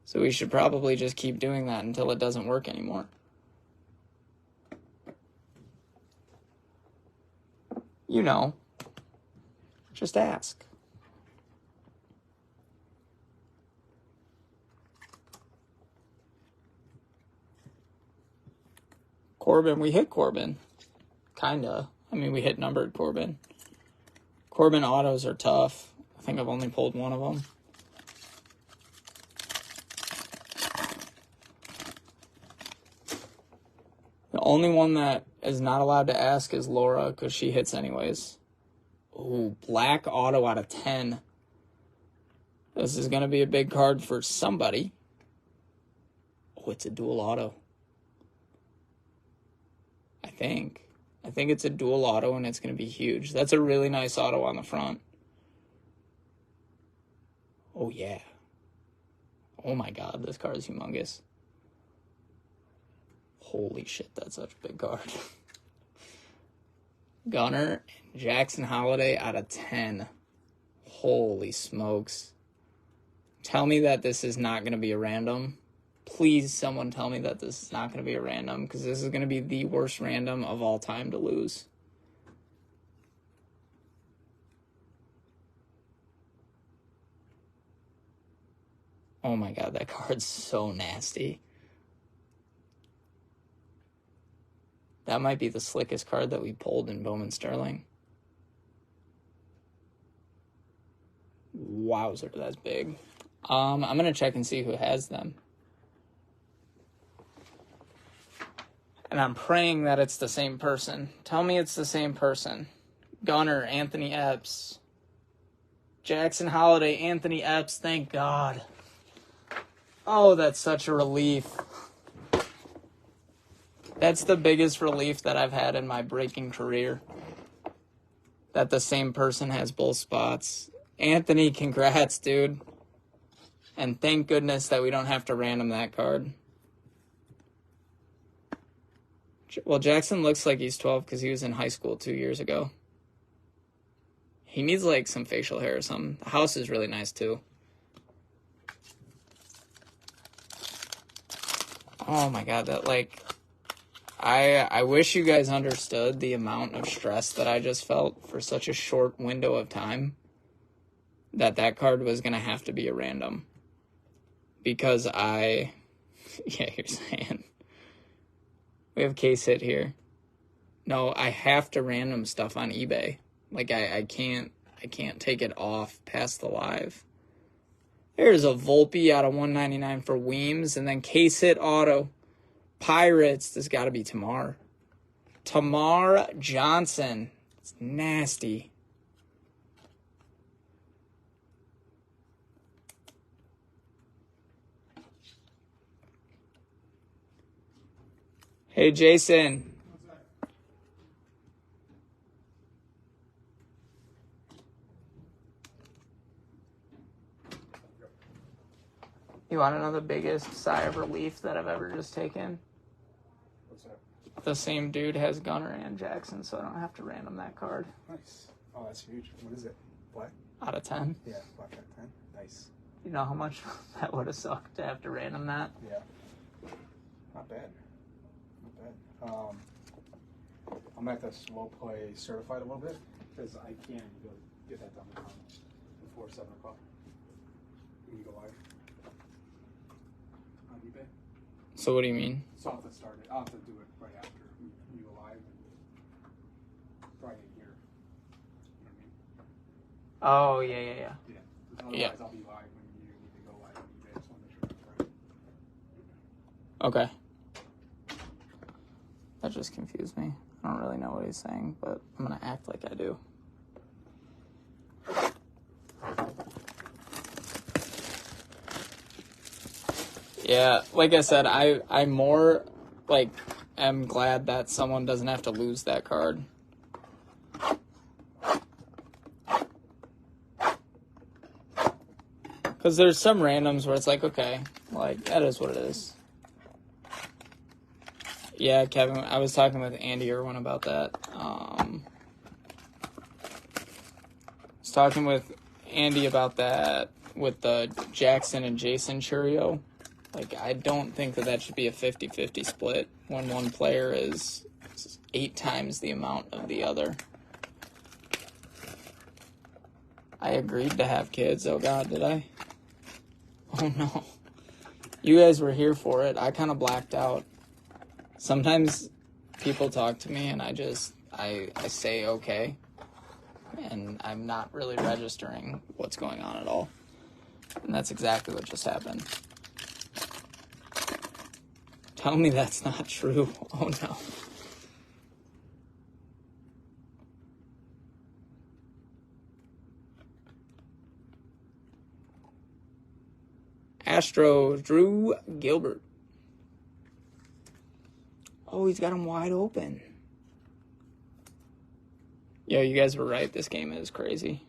So we should probably just keep doing that until it doesn't work anymore. You know, just ask. Corbin, we hit Corbin. Kinda. I mean, we hit numbered Corbin. Corbin autos are tough. I think I've only pulled one of them. The only one that is not allowed to ask is Laura, because she hits anyways. Ooh, black auto out of 10. This is going to be a big card for somebody. Oh, it's a dual auto. I think it's a dual auto, and it's going to be huge. That's a really nice auto on the front. Oh, yeah. Oh, my God. This card is humongous. Holy shit, that's such a big card. Gunner and Jackson Holiday out of 10. Holy smokes. Tell me that this is not going to be a random. Please, someone tell me that this is not going to be a random, because this is going to be the worst random of all time to lose. Oh my God, that card's so nasty. That might be the slickest card that we pulled in Bowman Sterling. Wowzer, that's big. I'm going to check and see who has them. And I'm praying that it's the same person. Tell me it's the same person. Gunner, Anthony Epps. Jackson Holiday, Anthony Epps, thank God. Oh, that's such a relief. That's the biggest relief that I've had in my breaking career. That the same person has both spots. Anthony, congrats, dude. And thank goodness that we don't have to random that card. Well, Jackson looks like he's 12 because he was in high school 2 years ago. He needs, like, some facial hair or something. The house is really nice, too. Oh, my God, that, like... I wish you guys understood the amount of stress that I just felt for such a short window of time that card was going to have to be a random. Because yeah, you're saying. We have case hit here. No, I have to random stuff on eBay. Like, I can't take it off past the live. There's a Volpe out of 199 for Weems, and then case hit auto. Pirates, this got to be Tamar. Tamar Johnson. It's nasty. Hey, Jason. You want to know the biggest sigh of relief that I've ever just taken? What's that? The same dude has Gunner and Jackson, so I don't have to random that card. Nice. Oh, that's huge. What is it? Black? Out of 10. Yeah, black out of 10. Nice. You know how much that would have sucked to have to random that? Yeah. Not bad. Not bad. I'm at the slow play certified a little bit because I can't go get that done before 7 o'clock. When you go live on eBay. So what do you mean? So I'll have to start it. I'll have to do it right after you go live and probably in here. You know what I mean? Oh, yeah. Yeah. Otherwise, Yeah. I'll be live when you need to go live on eBay. Just want to make sure that's right. Okay. That just confused me. I don't really know what he's saying, but I'm going to act like I do. Yeah, like I said, I'm more, like, am glad that someone doesn't have to lose that card. Because there's some randoms where it's like, okay, like, that is what it is. Yeah, Kevin, I was talking with Andy Irwin about that. I was talking with Andy about that with the Jackson and Jason Churio. Like, I don't think that should be a 50-50 split when one player is 8 times the amount of the other. I agreed to have kids. Oh, God, did I? Oh, no. You guys were here for it. I kind of blacked out. Sometimes people talk to me and I say okay, and I'm not really registering what's going on at all. And that's exactly what just happened. Tell me that's not true. Oh no. Astros, Drew Gilbert. Oh, he's got him wide open. Yo, you guys were right. This game is crazy.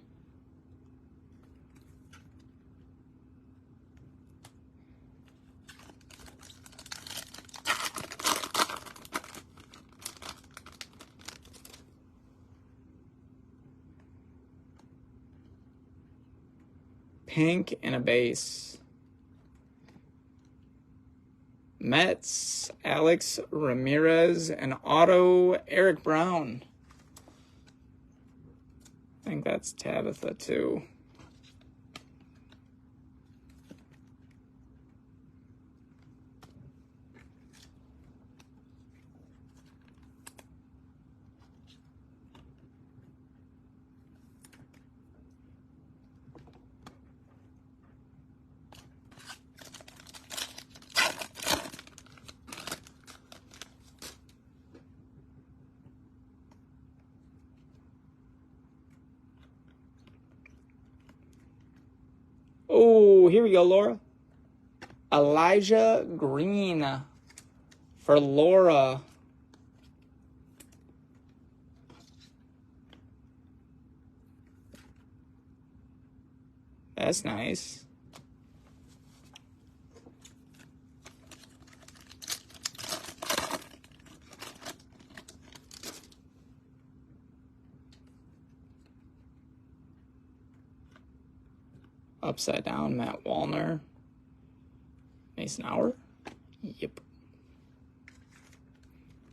Pink and a base. Mets, Alex Ramirez, and auto, Eric Brown. I think that's Tabitha, too. Oh, here we go, Laura. Elijah Green for Laura. That's nice. Upside down, Matt Wallner. Mason Hour? Yep.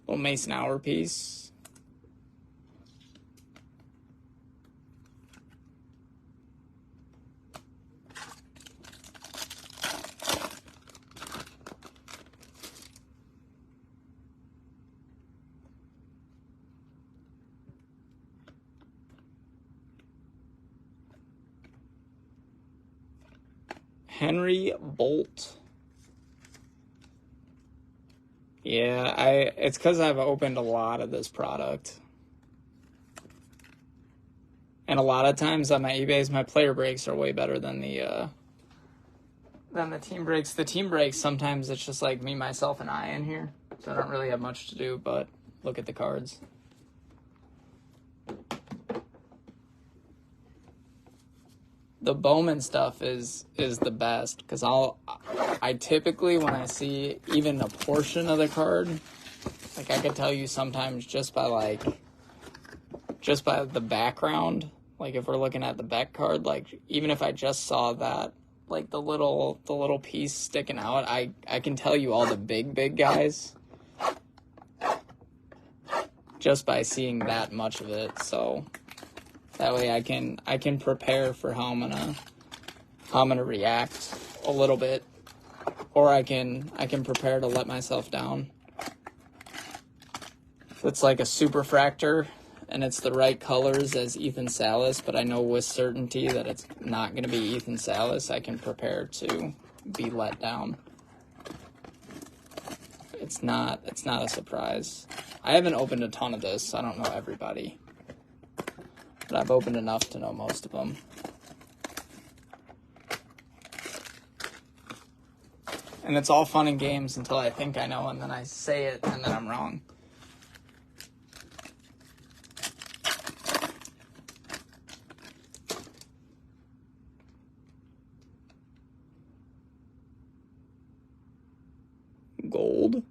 Little Mason Hour piece. Henry Bolt. Yeah, it's because I've opened a lot of this product. And a lot of times on my eBays, my player breaks are way better than the team breaks. The team breaks, sometimes it's just like me, myself, and I in here. So I don't really have much to do but look at the cards. The Bowman stuff is the best because I typically, when I see even a portion of the card, like I could tell you sometimes just by the background, like if we're looking at the back card, like even if I just saw that, like the little piece sticking out, I can tell you all the big guys just by seeing that much of it. So that way I can prepare for how I'm gonna react a little bit, or I can prepare to let myself down. If it's like a superfractor and it's the right colors as Ethan Salas, but I know with certainty that it's not going to be Ethan Salas, I can prepare to be let down. It's not a surprise. I haven't opened a ton of this. I don't know everybody, but I've opened enough to know most of them. And it's all fun and games until I think I know, and then I say it, and then I'm wrong. Gold?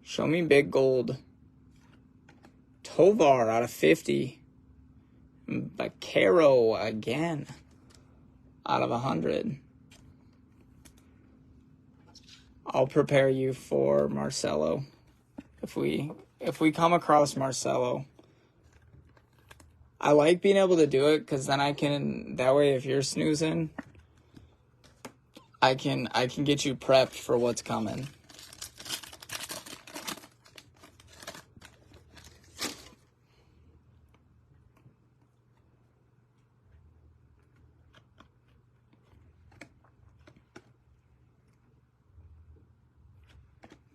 Show me big gold. Tovar out of 50. Vaquero again out of 100. I'll prepare you for Marcelo. If we come across Marcelo, I like being able to do it because then that way if you're snoozing, I can get you prepped for what's coming.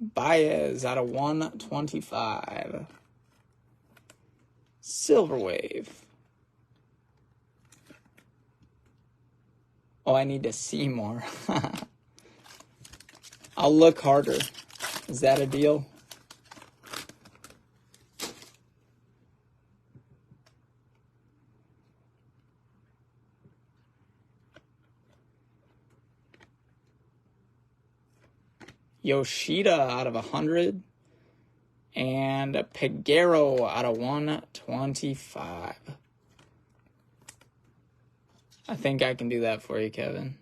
Baez out of 125. Silver Wave. Oh, I need to see more. I'll look harder. Is that a deal? Yoshida out of 100. And Peguero out of 125. I think I can do that for you, Kevin.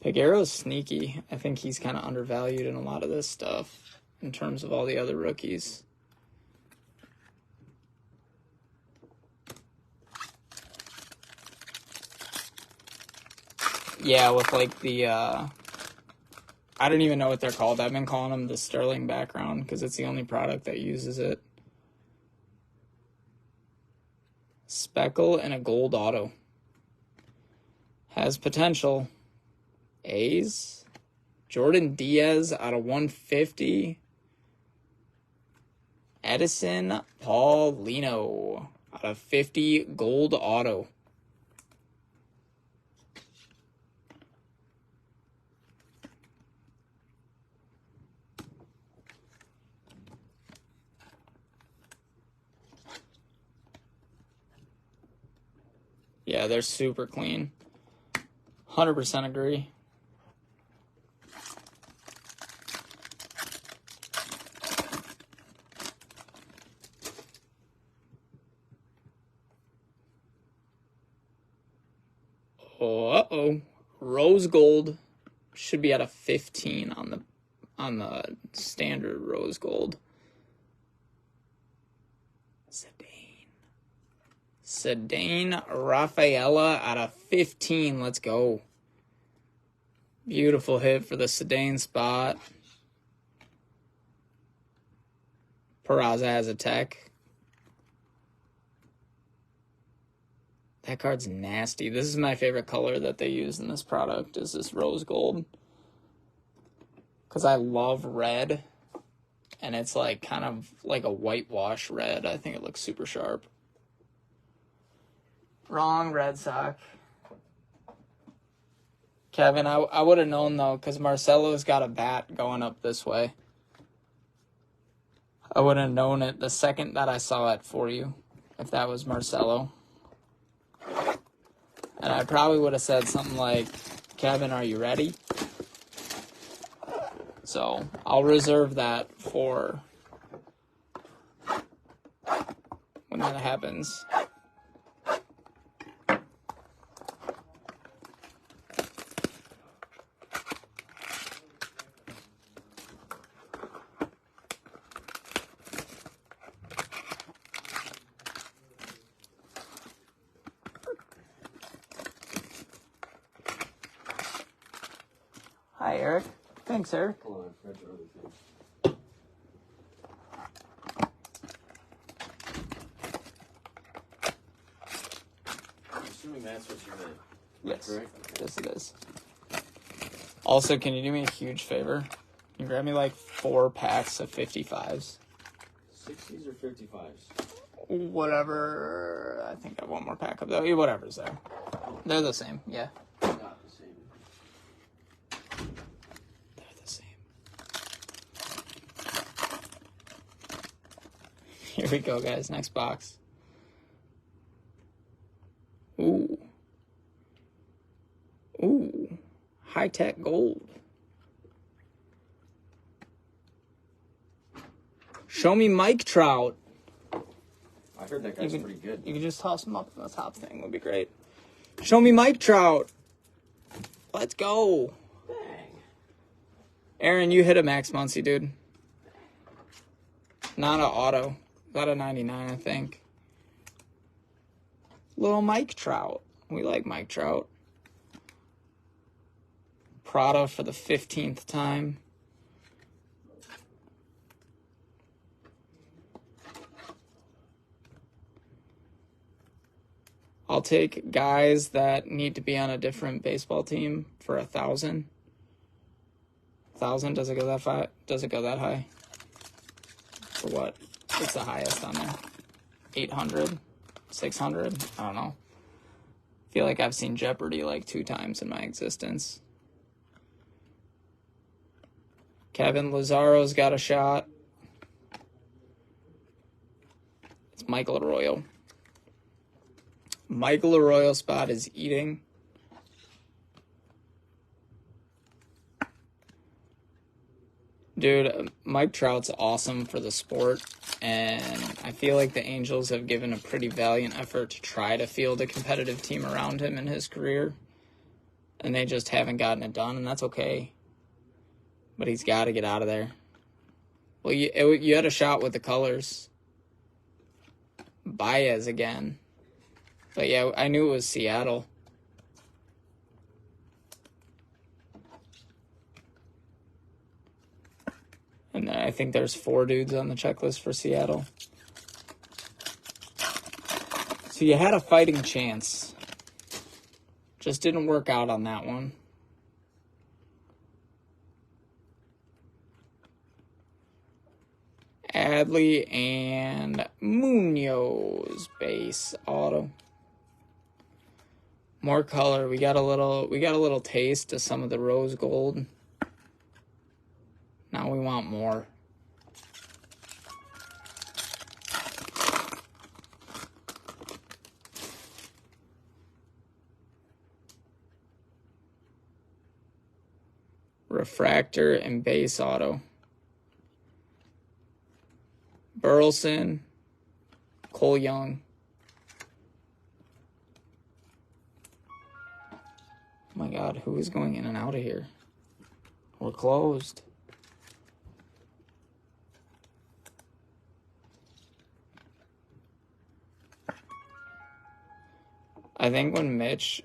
Peguero's sneaky. I think he's kind of undervalued in a lot of this stuff in terms of all the other rookies. Yeah, with like the, I don't even know what they're called. I've been calling them the Sterling background because it's the only product that uses it. Speckle and a gold auto. Has potential. A's. Jordan Diaz out of 150. Edison Paulino out of 50 gold auto. Yeah, they're super clean. 100% agree. Oh, uh-oh. Rose gold should be at a 15 on the standard rose gold. Sedane Rafaela at a 15. Let's go. Beautiful hit for the Sedane spot. Peraza has a tech. That card's nasty. This is my favorite color that they use in this product, is this rose gold. Because I love red. And it's like kind of like a whitewash red. I think it looks super sharp. Wrong Red Sox. Kevin, I would have known, though, because Marcelo's got a bat going up this way. I would have known it the second that I saw it for you, if that was Marcelo. And I probably would have said something like, Kevin, are you ready? So I'll reserve that for when that happens. Hi, Eric. Thanks, Eric. Hold on, I forgot your other thing. I'm assuming that's what you meant. Yes. Correct? Yes, it is. Also, can you do me a huge favor? Can you grab me like 4 packs of 55s? 60s or 55s? Whatever. I think I have one more pack of those. Whatever's there. They're the same. Yeah. Not the same. They're the same. Here we go, guys. Next box. Ooh. Ooh. High-tech gold. Show me Mike Trout. I heard that guy's pretty good. You can just toss him up in the top thing. Would be great. Show me Mike Trout. Let's go. Dang. Aaron, you hit a Max Muncy, dude. Not an auto. Got a 99, I think. Little Mike Trout. We like Mike Trout. Prada for the 15th time. I'll take guys that need to be on a different baseball team for 1,000. 1,000? Does it go that far? Does it go that high? For what? It's the highest on there. 800? 600? I don't know. I feel like I've seen Jeopardy like 2 times in my existence. Kevin Lazzaro's got a shot. It's Michael Arroyo. Michael Arroyo spot is eating. Dude, Mike Trout's awesome for the sport, and I feel like the Angels have given a pretty valiant effort to try to field a competitive team around him in his career, and they just haven't gotten it done, and that's okay. But he's got to get out of there. Well, you had a shot with the colors. Baez again. But yeah, I knew it was Seattle. And then I think there's 4 dudes on the checklist for Seattle. So you had a fighting chance. Just didn't work out on that one. Adley and Munoz base auto. More color. We got a little taste of some of the rose gold. Now we want more. Refractor and base auto. Burleson, Cole Young. my God, who is going in and out of here? We're closed. I think when Mitch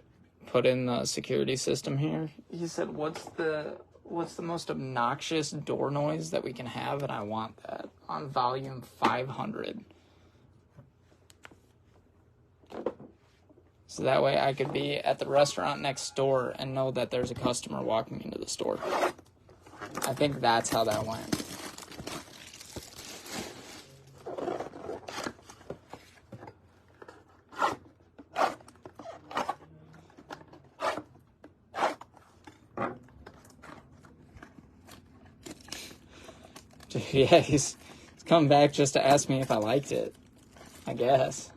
put in the security system here, he said, what's the most obnoxious door noise that we can have? And I want that on volume 500. So that way I could be at the restaurant next door and know that there's a customer walking into the store. I think that's how that went. Yeah, he's come back just to ask me if I liked it, I guess.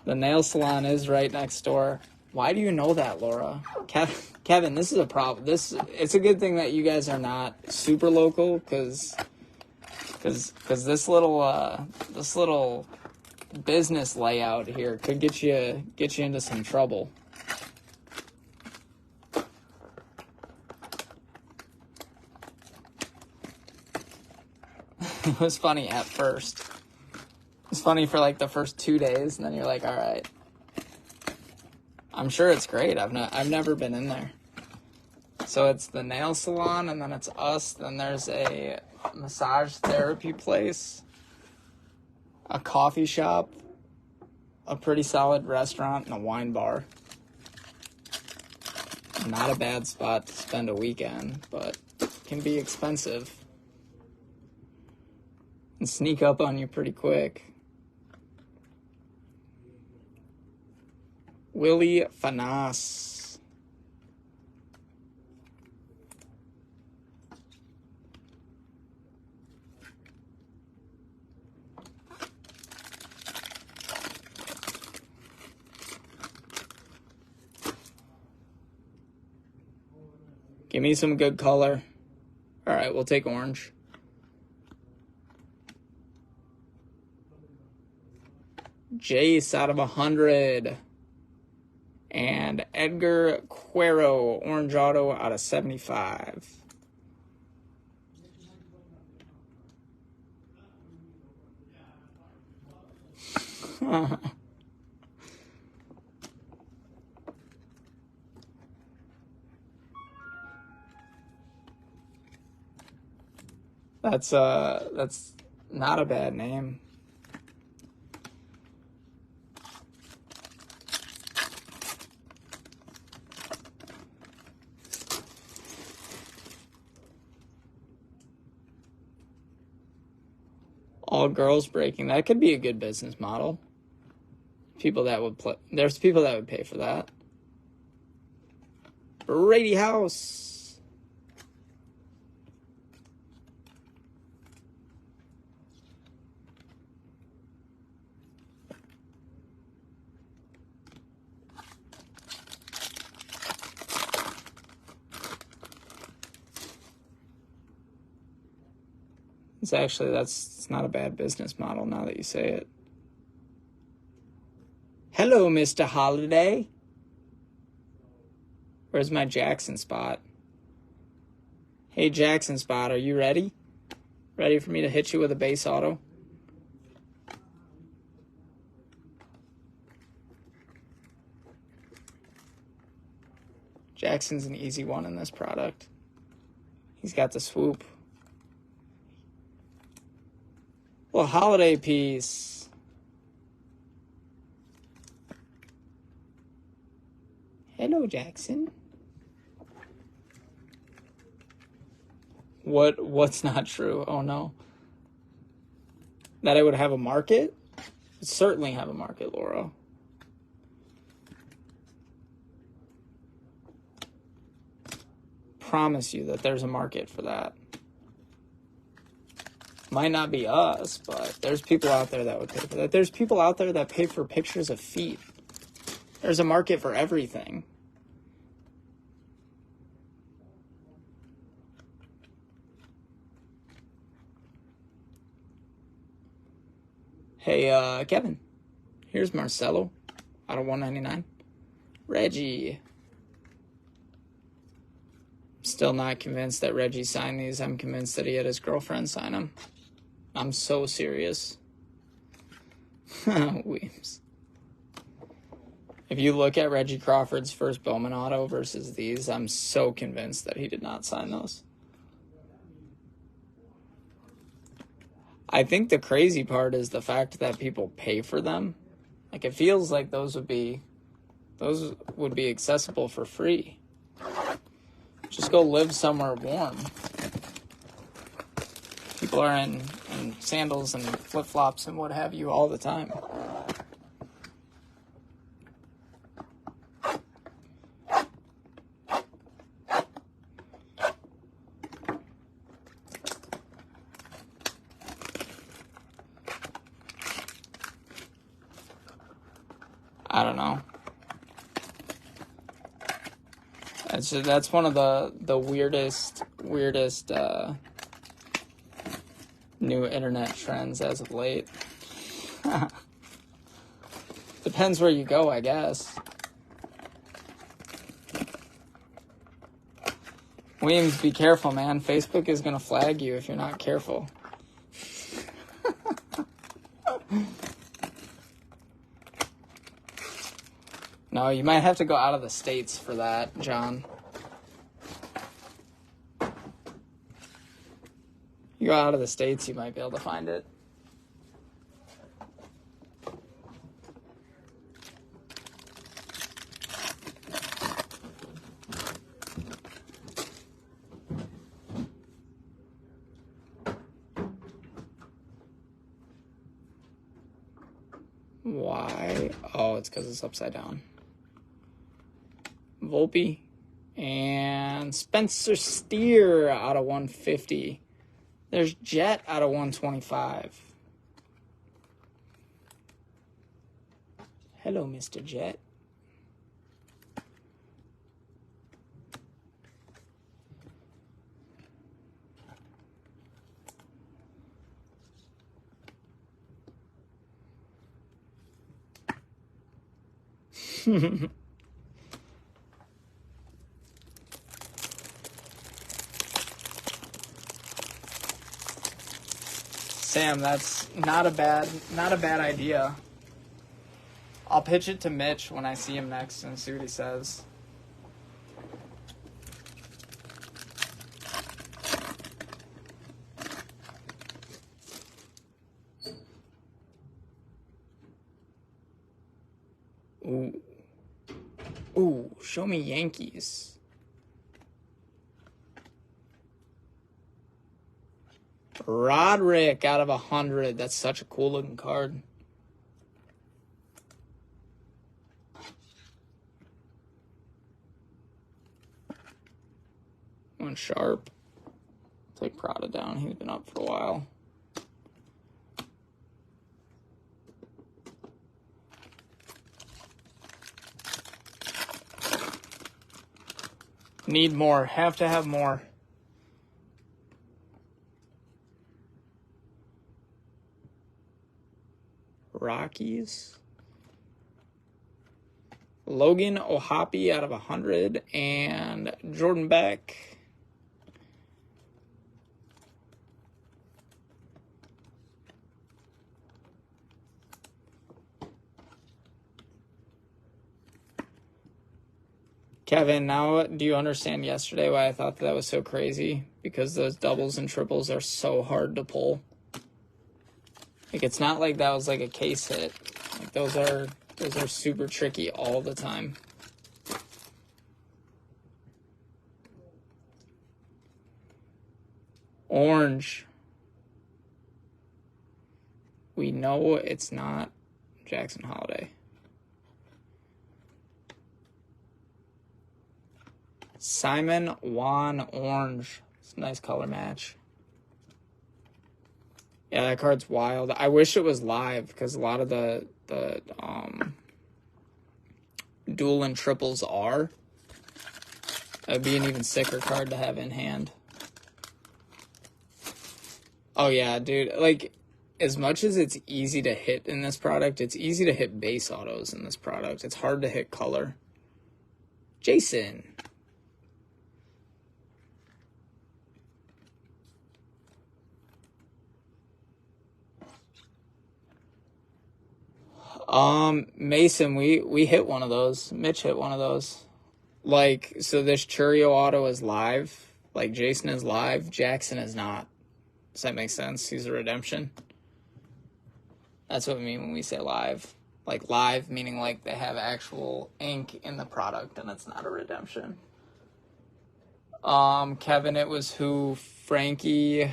The nail salon is right next door. Why do you know that, Laura? Kevin, this is a problem. It's a good thing that you guys are not super local, because this little business layout here could get you into some trouble. It was funny at first. It's funny for like the first 2 days, and then you're like, all right. I'm sure it's great. I've never been in there. So it's the nail salon, and then it's us. Then there's a massage therapy place, a coffee shop, a pretty solid restaurant, and a wine bar. Not a bad spot to spend a weekend, but can be expensive and sneak up on you pretty quick. Willie Fanas. Give me some good color. All right, we'll take orange. Jace out of 100. And Edgar Cuero, orange auto out of 75. That's not a bad name. All girls breaking. That could be a good business model. People that would play. There's people that would pay for that. Brady House. That's not a bad business model now that you say it. Hello, Mr. Holiday. Where's my Jackson spot? Hey, Jackson spot, are you ready? Ready for me to hit you with a base auto? Jackson's an easy one in this product. He's got the swoop. Well, holiday piece. Hello, Jackson. What's not true? Oh, no. That it would have a market? It would certainly have a market, Laura. Promise you that there's a market for that. Might not be us, but there's people out there that would pay for that. There's people out there that pay for pictures of feet. There's a market for everything. Hey, Kevin. Here's Marcelo out of 199. Reggie Still not convinced that Reggie signed these. I'm convinced that he had his girlfriend sign them. I'm so serious. Weems. If you look at Reggie Crawford's first Bowman auto versus these, I'm so convinced that he did not sign those. I think the crazy part is the fact that people pay for them. Like, it feels like those would be accessible for free. Just go live somewhere warm. People are in sandals and flip-flops and what have you all the time. I don't know. That's one of the weirdest new internet trends as of late. Depends where you go, I guess. Williams, be careful, man. Facebook is gonna flag you if you're not careful. No, you might have to go out of the States for that, John. You go out of the States, you might be able to find it. Why? Oh, it's because it's upside down. Volpe and Spencer Steer out of 150. There's Jet out of 125. Hello, Mr. Jet. Sam, that's not a bad idea. I'll pitch it to Mitch when I see him next and see what he says. Ooh, show me Yankees. Roderick out of 100. That's such a cool looking card. One Sharp. Take Prada down. He's been up for a while. Need more. Have to have more. Rockies. Logan O'Hoppe out of 100 and Jordan Beck. Kevin, now do you understand yesterday why I thought that was so crazy? Because those doubles and triples are so hard to pull. Like, it's not like that was like a case hit. Like, those are super tricky all the time. Orange. We know it's not Jackson Holiday. Simon Juan Orange. It's a nice color match. Yeah, that card's wild. I wish it was live because a lot of the dual and triples are. That would be an even sicker card to have in hand. Oh yeah, dude. Like, as much as it's easy to hit in this product, it's easy to hit base autos in this product. It's hard to hit color. Jason. Mason, we hit one of those. Mitch hit one of those. Like, so this Churio auto is live. Like, Jason is live. Jackson is not. Does that make sense? He's a redemption. That's what we mean when we say live. Like, live, meaning like they have actual ink in the product and it's not a redemption. Kevin, it was who? Frankie.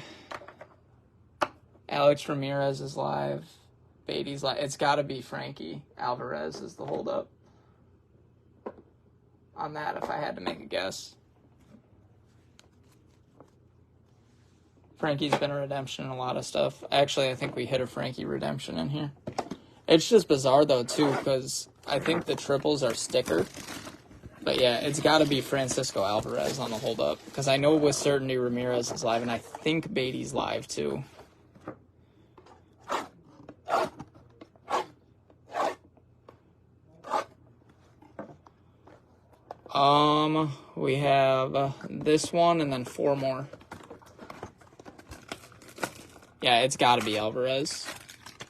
Alex Ramirez is live. Beatty's live. It's got to be Frankie. Alvarez is the holdup on that, if I had to make a guess. Frankie's been a redemption in a lot of stuff. Actually, I think we hit a Frankie redemption in here. It's just bizarre, though, too, because I think the triples are sticker. But, yeah, it's got to be Francisco Alvarez on the holdup, because I know with certainty Ramirez is live, and I think Beatty's live, too. We have this one and then 4 more. Yeah, it's got to be Alvarez,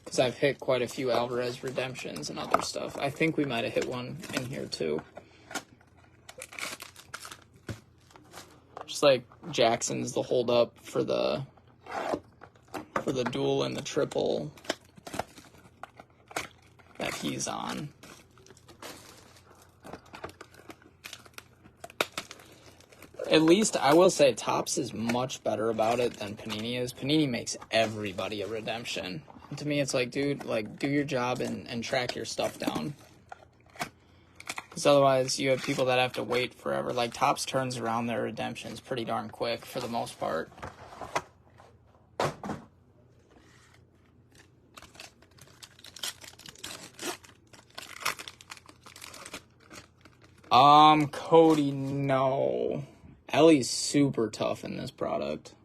because I've hit quite a few Alvarez redemptions and other stuff. I think we might have hit one in here, too. Just like Jackson's the holdup for the dual and the triple that he's on. At least I will say Topps is much better about it than Panini is. Panini makes everybody a redemption. And to me, it's like, dude, like, do your job and track your stuff down. Because otherwise, you have people that have to wait forever. Like, Topps turns around their redemptions pretty darn quick for the most part. Cody, no. Ellie's super tough in this product.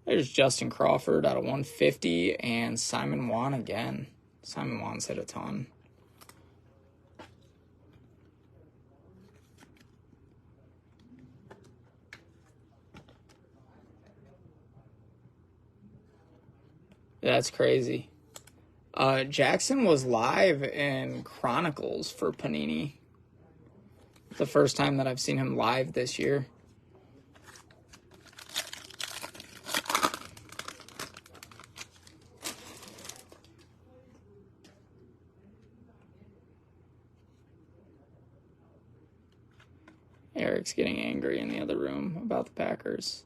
There's Justin Crawford out of 150 and Simon Wan again. Simon Wan's hit a ton. That's crazy. Jackson was live in Chronicles for Panini. The first time that I've seen him live this year. Eric's getting angry in the other room about the Packers.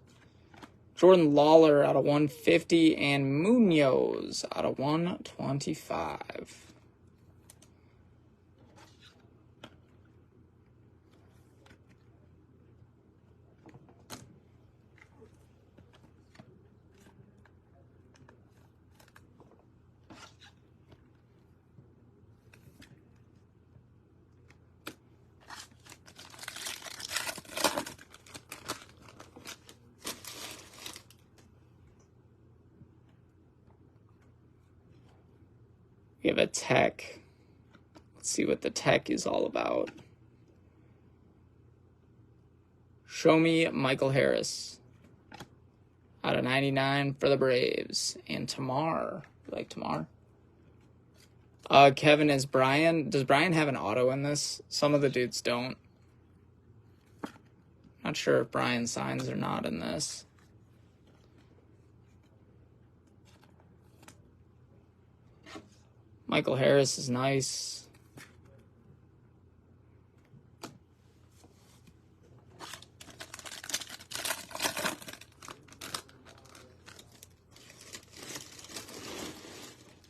Jordan Lawler out of 150 and Munoz out of 125. We have a tech. Let's see what the tech is all about. Show me Michael Harris. Out of 99 for the Braves. And Tamar. You like Tamar? Kevin, is Brian... Does Brian have an auto in this? Some of the dudes don't. Not sure if Brian signs or not in this. Michael Harris is nice.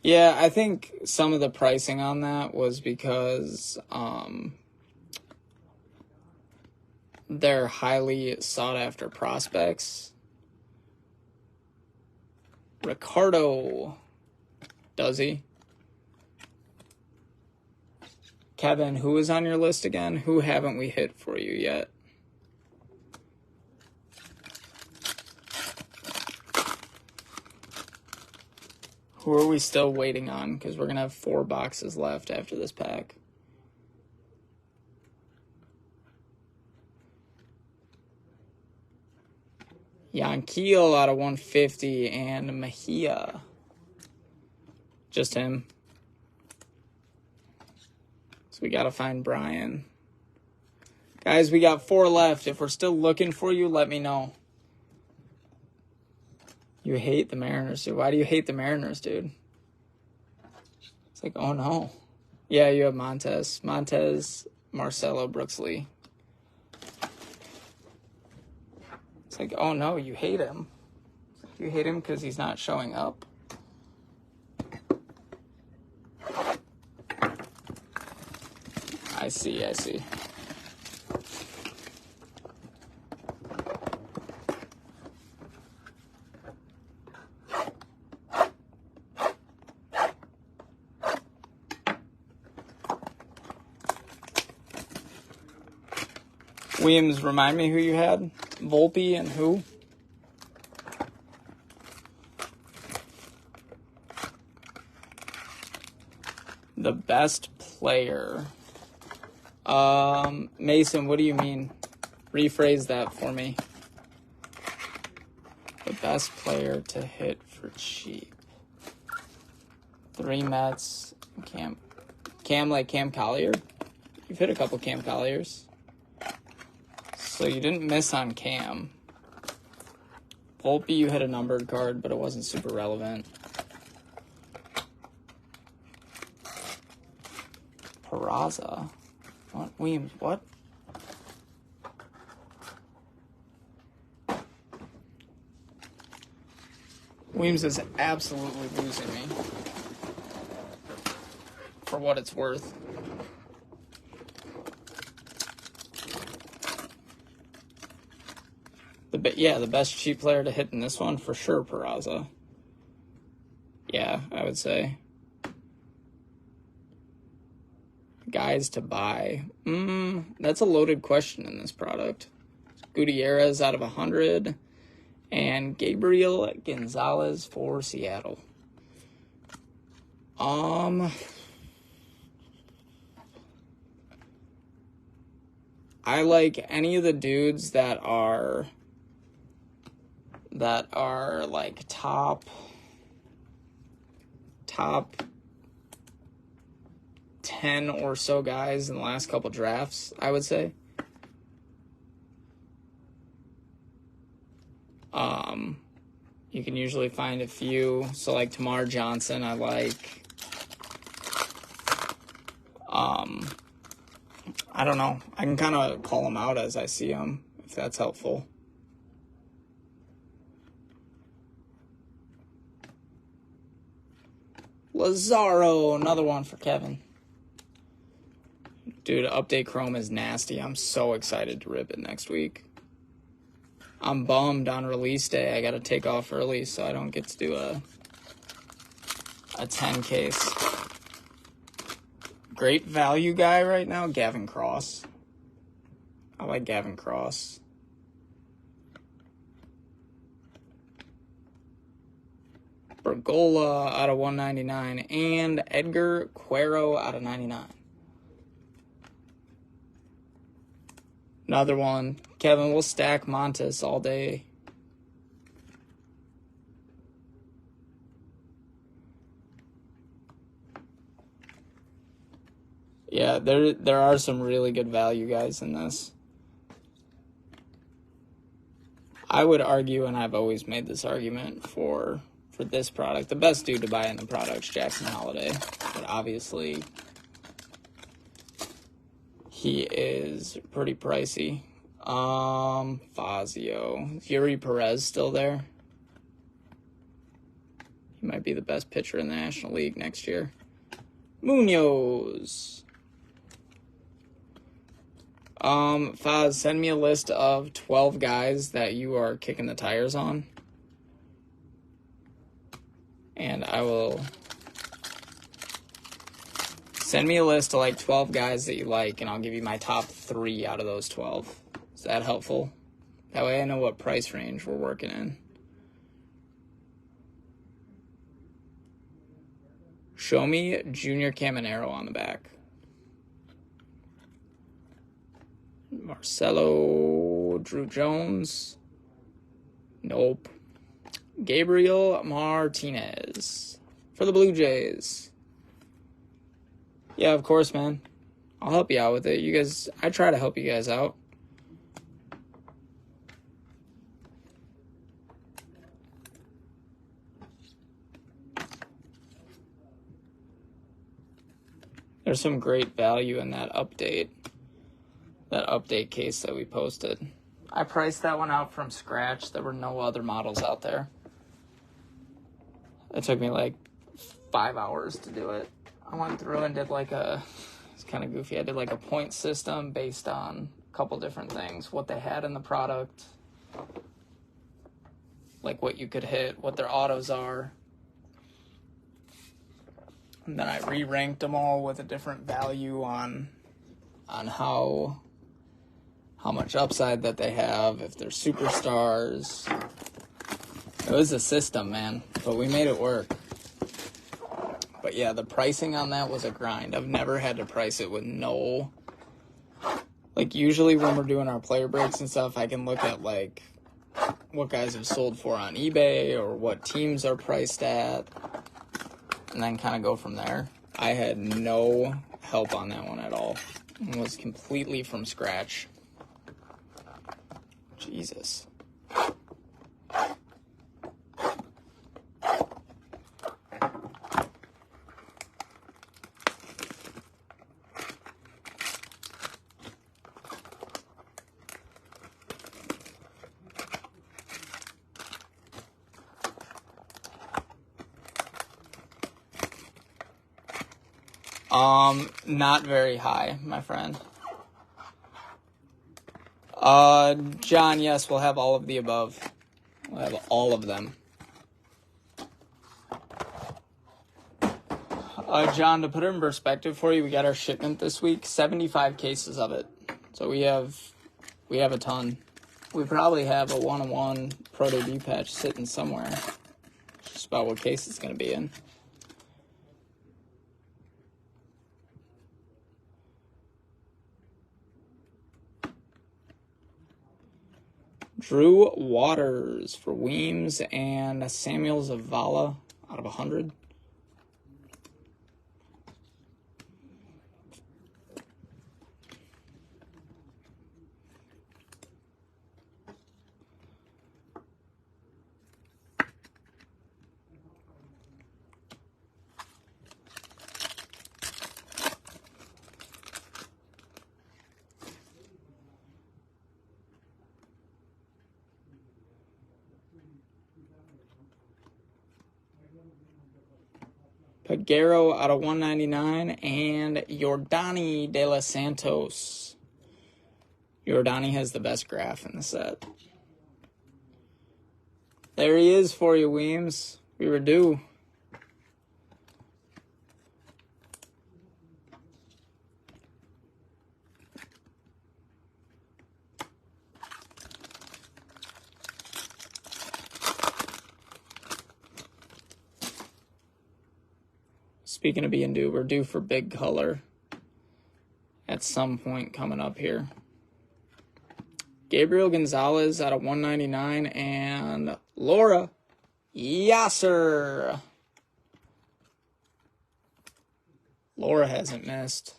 Yeah, I think some of the pricing on that was because they're highly sought after prospects. Ricardo, does he? Kevin, who is on your list again? Who haven't we hit for you yet? Who are we still waiting on? Because we're going to have 4 boxes left after this pack. Jan Keel out of 150, and Mejia. Just him. So we got to find Brian. Guys, we got 4 left. If we're still looking for you, let me know. You hate the Mariners, dude. Why do you hate the Mariners, dude? It's like, oh no. Yeah, you have Montez. Montez, Marcelo, Brooks Lee. It's like, oh no, you hate him. You hate him because he's not showing up. I see. Williams, remind me who you had? Volpe and who? The best player. Mason, what do you mean? Rephrase that for me. The best player to hit for cheap. 3 Mets. Cam like Cam Collier? You've hit a couple Cam Colliers. So you didn't miss on Cam. Volpe, you hit a numbered card, but it wasn't super relevant. Peraza. What? Williams, what? Williams is absolutely losing me. For what it's worth. The best cheap player to hit in this one, for sure, Peraza. Yeah, I would say. Guys to buy. That's a loaded question in this product. Gutierrez out of 100. And Gabriel Gonzalez for Seattle. I like any of the dudes that are like top 10 or so guys in the last couple drafts, I would say. You can usually find a few. So like Tamar Johnson, I like. I don't know. I can kind of call them out as I see them, if that's helpful. Lazaro, another one for Kevin. Dude, Update Chrome is nasty. I'm so excited to rip it next week. I'm bummed on release day. I got to take off early so I don't get to do a 10 case. Great value guy right now, Gavin Cross. I like Gavin Cross. Bergola out of 199 and Edgar Cuero out of 99. Another one. Kevin, we'll stack Montes all day. Yeah, there are some really good value guys in this. I would argue, and I've always made this argument for this product, the best dude to buy in the product's Jackson Holiday. But obviously, he is pretty pricey. Fazio. Is Yuri Perez still there? He might be the best pitcher in the National League next year. Munoz. Faz, send me a list of 12 guys that you are kicking the tires on. And I will send me a list of like 12 guys that you like, and I'll give you my top 3 out of those 12. Is that helpful? That way I know what price range we're working in. Show me Junior Caminero on the back. Marcelo, Drew Jones. Nope. Gabriel Martinez for the Blue Jays. Yeah, of course, man. I'll help you out with it. You guys, I try to help you guys out. There's some great value in that update case that we posted. I priced that one out from scratch. There were no other models out there. It took me like 5 hours to do it. I went through and did like it's kind of goofy. I did like a point system based on a couple different things. What they had in the product, like what you could hit, what their autos are. And then I re-ranked them all with a different value on how much upside that they have, if they're superstars. It was a system, man, but we made it work. But yeah, the pricing on that was a grind. I've never had to price it with no... Like, usually when we're doing our player breaks and stuff, I can look at, like, what guys have sold for on eBay or what teams are priced at, and then kind of go from there. I had no help on that one at all. It was completely from scratch. Jesus. Not very high, my friend. John, yes, we'll have all of the above. We'll have all of them. John, to put it in perspective for you, we got our shipment this week, 75 cases of it. So we have a ton. We probably have a 1-on-1 Pro Debut patch sitting somewhere. Just about what case it's going to be in. Drew Waters for Weems and Samuel Zavala out of 100. Peguero out of 199, and Yordani De Los Santos. Yordani has the best graph in the set. There he is for you, Weems. We were due. Speaking of being due, we're due for big color at some point coming up here. Gabriel Gonzalez out of 199, and Laura Yasser. Laura hasn't missed.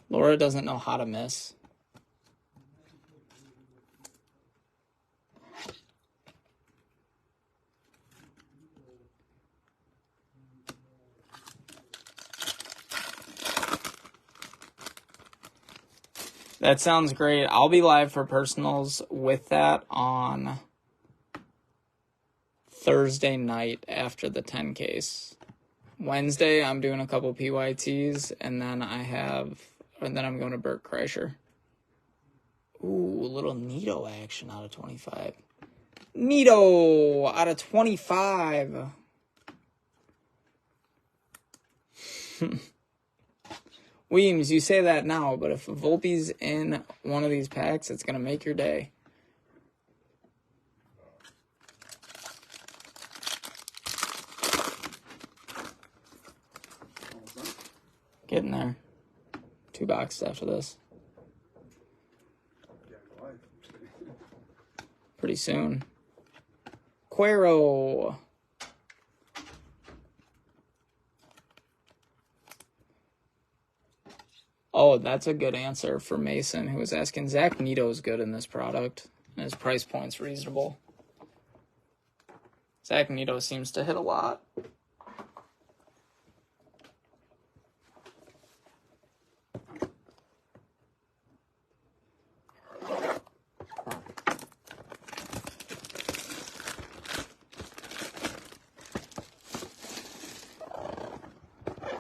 Laura doesn't know how to miss. That sounds great. I'll be live for personals with that on Thursday night after the 10 case. Wednesday, I'm doing a couple PYTs, and then I'm going to Burt Kreischer. Ooh, a little Nito action out of 25. Nito out of 25. Weems, you say that now, but if Volpe's in one of these packs, it's going to make your day. Getting there. 2 boxes after this. pretty soon. Cuero. Oh, that's a good answer for Mason, who was asking. Zach Nito's good in this product, and his price point's reasonable. Zach Nito seems to hit a lot.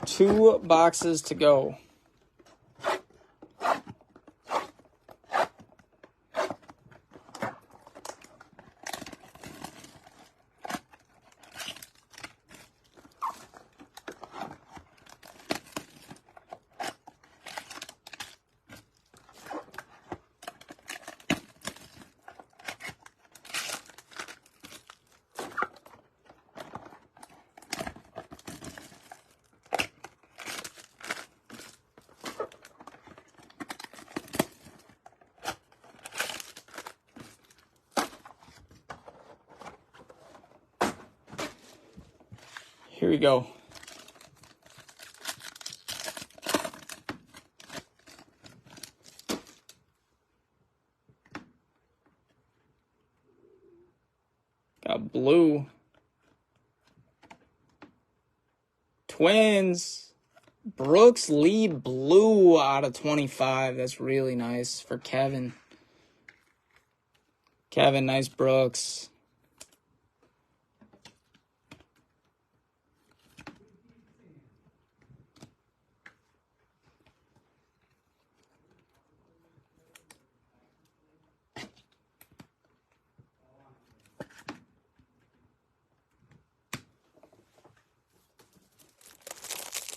Two boxes to go. Here we go. Got blue. Twins. Brooks Lee blue out of 25. That's really nice for Kevin. Kevin, nice Brooks.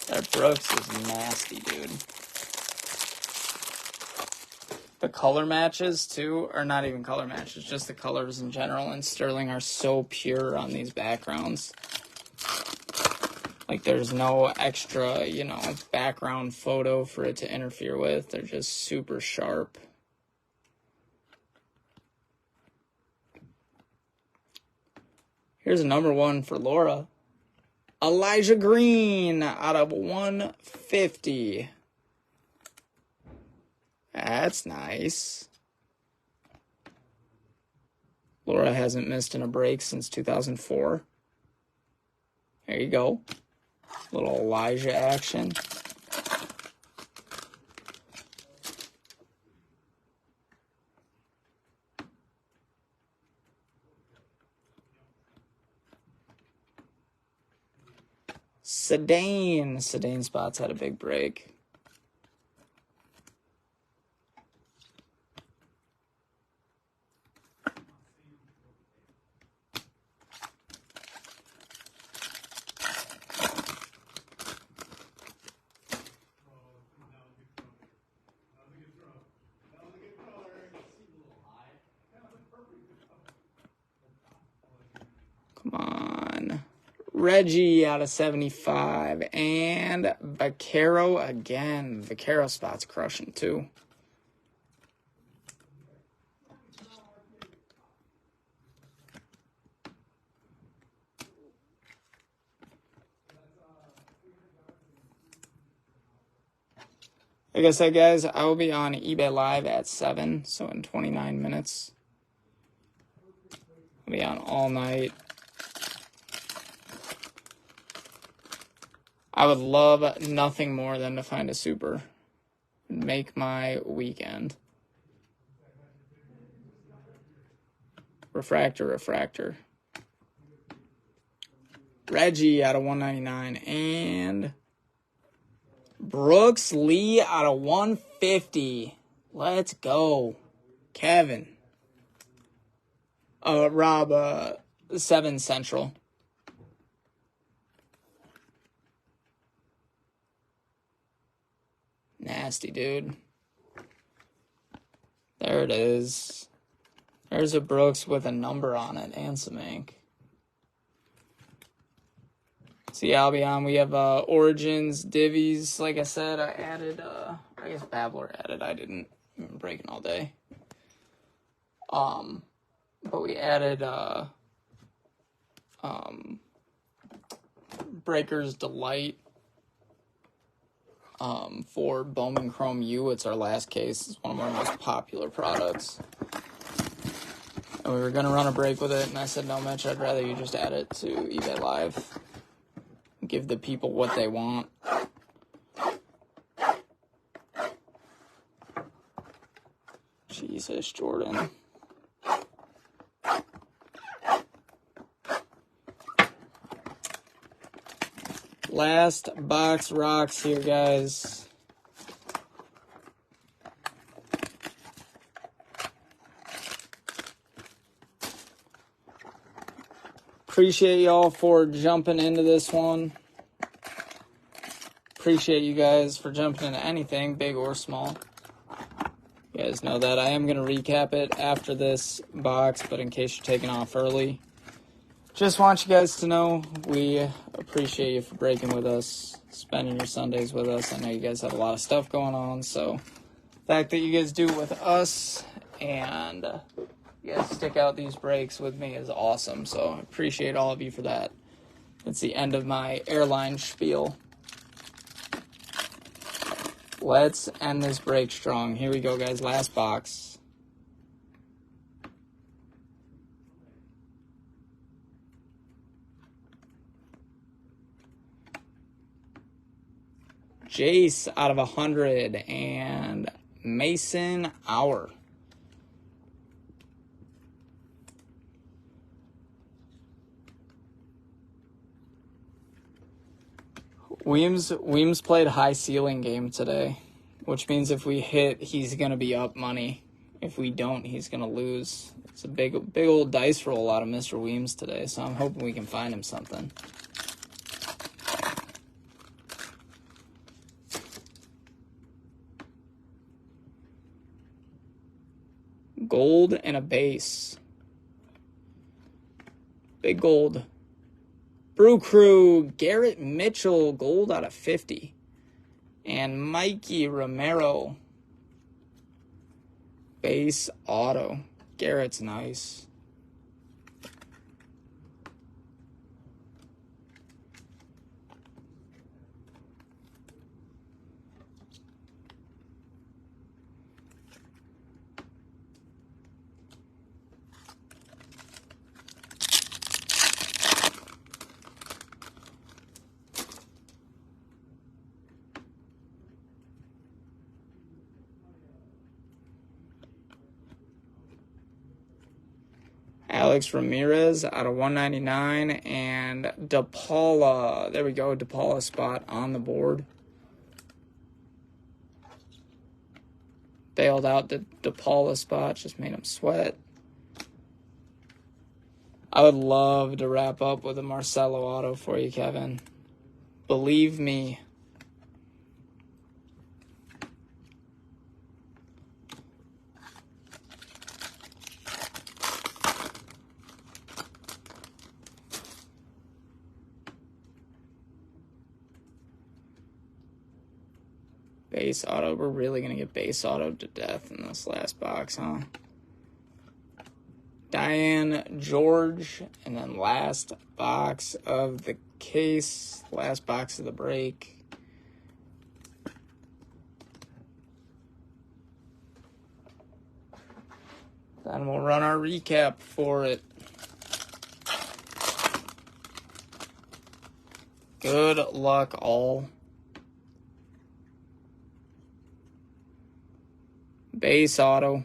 That Brooks is nasty, dude. The color matches, too, or not even color matches, just the colors in general and Sterling are so pure on these backgrounds. Like, there's no extra, you know, background photo for it to interfere with. They're just super sharp. Here's a number 1 for Laura. Elijah Green out of 150. That's nice. Laura hasn't missed in a break since 2004. There you go. Little Elijah action. Sedane Spots had a big break. Come on. Reggie out of 75. And Vaquero again. Vaquero Spot's crushing too. Like I said, guys, I will be on eBay Live at 7, so in 29 minutes. I'll be on all night. I would love nothing more than to find a super. Make my weekend. Refractor. Reggie out of 199. And Brooks Lee out of 150. Let's go. Kevin. Rob, 7 Central. Nasty, dude. There it is. There's a Brooks with a number on it and some ink. See, Albion, we have Origins, Divvies. Like I said, I added, I guess Babbler added. I didn't. I've been breaking all day. But we added Breaker's Delight for Bowman Chrome U. It's our last case. It's one of our most popular products. And we were going to run a break with it, and I said, no, Mitch, I'd rather you just add it to eBay Live. Give the people what they want. Jesus, Jordan. Last box rocks here, guys. Appreciate y'all for jumping into this one. Appreciate you guys for jumping into anything, big or small. You guys know that. I am going to recap it after this box, but in case you're taking off early, just want you guys to know we appreciate you for breaking with us, spending your Sundays with us. I know you guys have a lot of stuff going on, so the fact that you guys do it with us and you guys stick out these breaks with me is awesome, so I appreciate all of you for that. It's the end of my airline spiel. Let's end this break strong. Here we go, guys. Last box. Jace out of 100 and Mason Hour. Weems played high ceiling game today, which means if we hit, he's going to be up money. If we don't, he's going to lose. It's a big old dice roll out of Mr. Weems today, so I'm hoping we can find him something. Gold and a base. Big gold. Brew Crew, Garrett Mitchell, gold out of 50. And Mikey Romero, base auto. Garrett's nice. Alex Ramirez out of 199 and DePaula. There we go, DePaula spot on the board. Bailed out the DePaula spot, just made him sweat. I would love to wrap up with a Marcelo auto for you, Kevin. Believe me. Base auto. We're really going to get base auto to death in this last box, huh? Diane George. And then last box of the case. Last box of the break. Then we'll run our recap for it. Good luck, all. Base auto.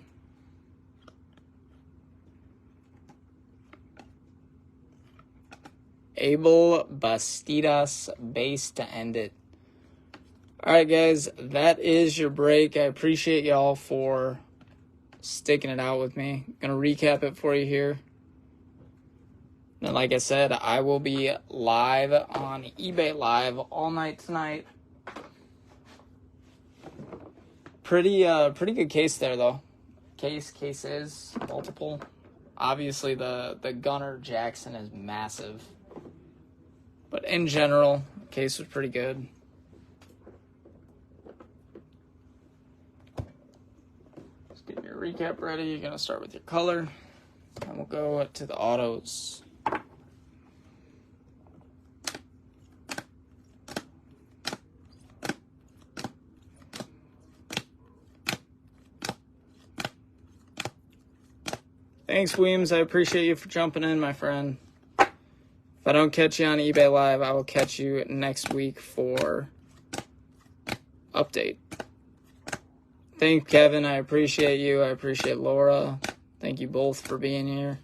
Abel Bastidas, base to end it. Alright, guys, that is your break. I appreciate y'all for sticking it out with me. Gonna recap it for you here. And like I said, I will be live on eBay Live all night tonight. Pretty good case there, though. Cases, multiple. Obviously, the Gunner Jackson is massive. But in general, the case was pretty good. Just give me a recap. recap ready, you're going to start with your color. And we'll go to the autos. Thanks, Weems. I appreciate you for jumping in, my friend. If I don't catch you on eBay Live, I will catch you next week for update. Thank you, Kevin. I appreciate you. I appreciate Laura. Thank you both for being here.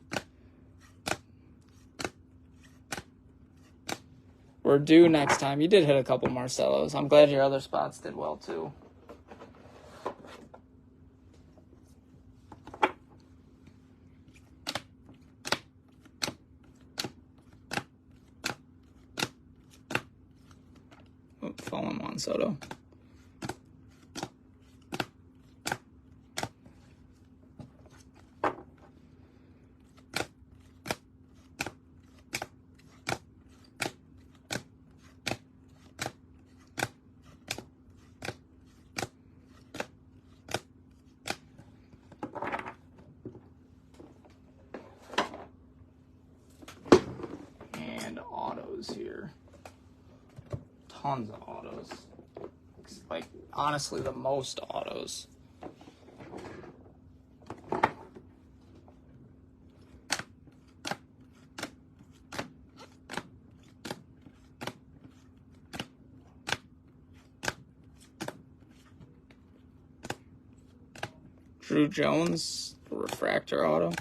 We're due next time. You did hit a couple Marcellos. I'm glad your other spots did well, too. Fallen Juan Soto. And autos here. Tons of autos. Like, honestly, the most autos. Drew Jones, refractor auto.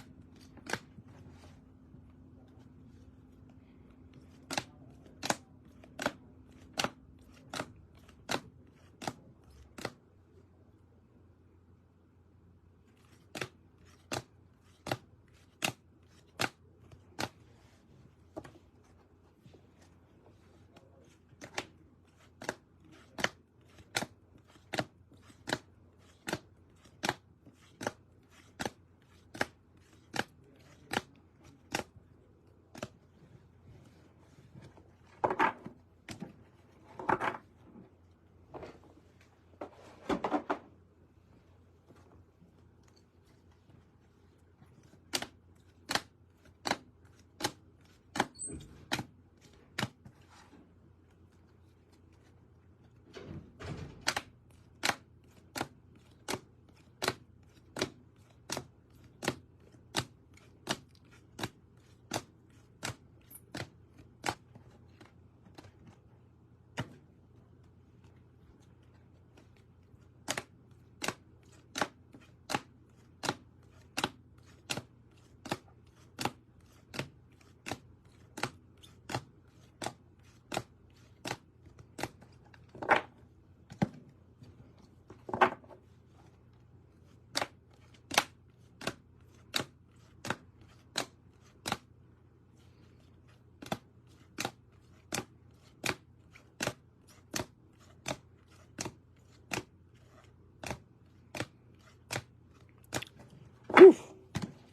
Whew.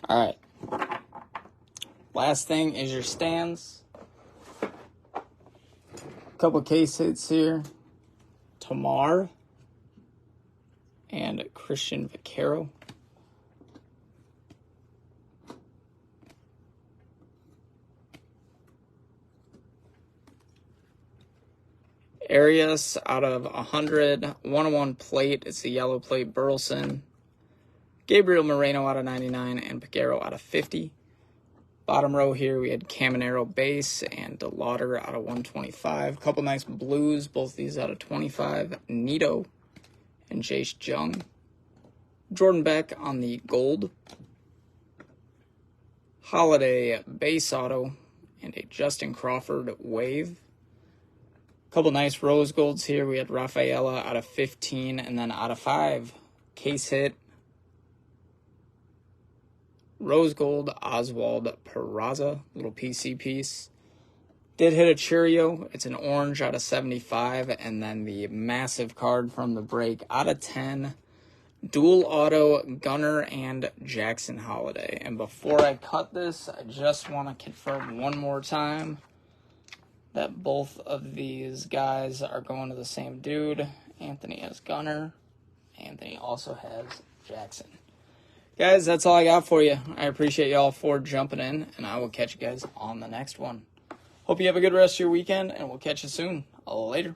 All right. Last thing is your stands. Couple case hits here. Tamar and Christian Vaquero. Arias out of 100. 101 plate. It's the yellow plate. Burleson. Gabriel Moreno out of 99 and Peguero out of 50. Bottom row here, we had Caminero base and DeLauder out of 125. Couple nice blues, both these out of 25. Nito and Jace Jung. Jordan Beck on the gold. Holiday base auto and a Justin Crawford wave. Couple nice rose golds here. We had Rafaela out of 15 and then out of 5. Case hit. Rose gold, Oswald Peraza, little PC piece. Did hit a Cheerio. It's an orange out of 75. And then the massive card from the break out of 10. Dual auto, Gunner and Jackson Holiday. And before I cut this, I just want to confirm one more time that both of these guys are going to the same dude. Anthony has Gunner. Anthony also has Jackson. Guys, that's all I got for you. I appreciate y'all for jumping in, and I will catch you guys on the next one. Hope you have a good rest of your weekend, and we'll catch you soon. Later.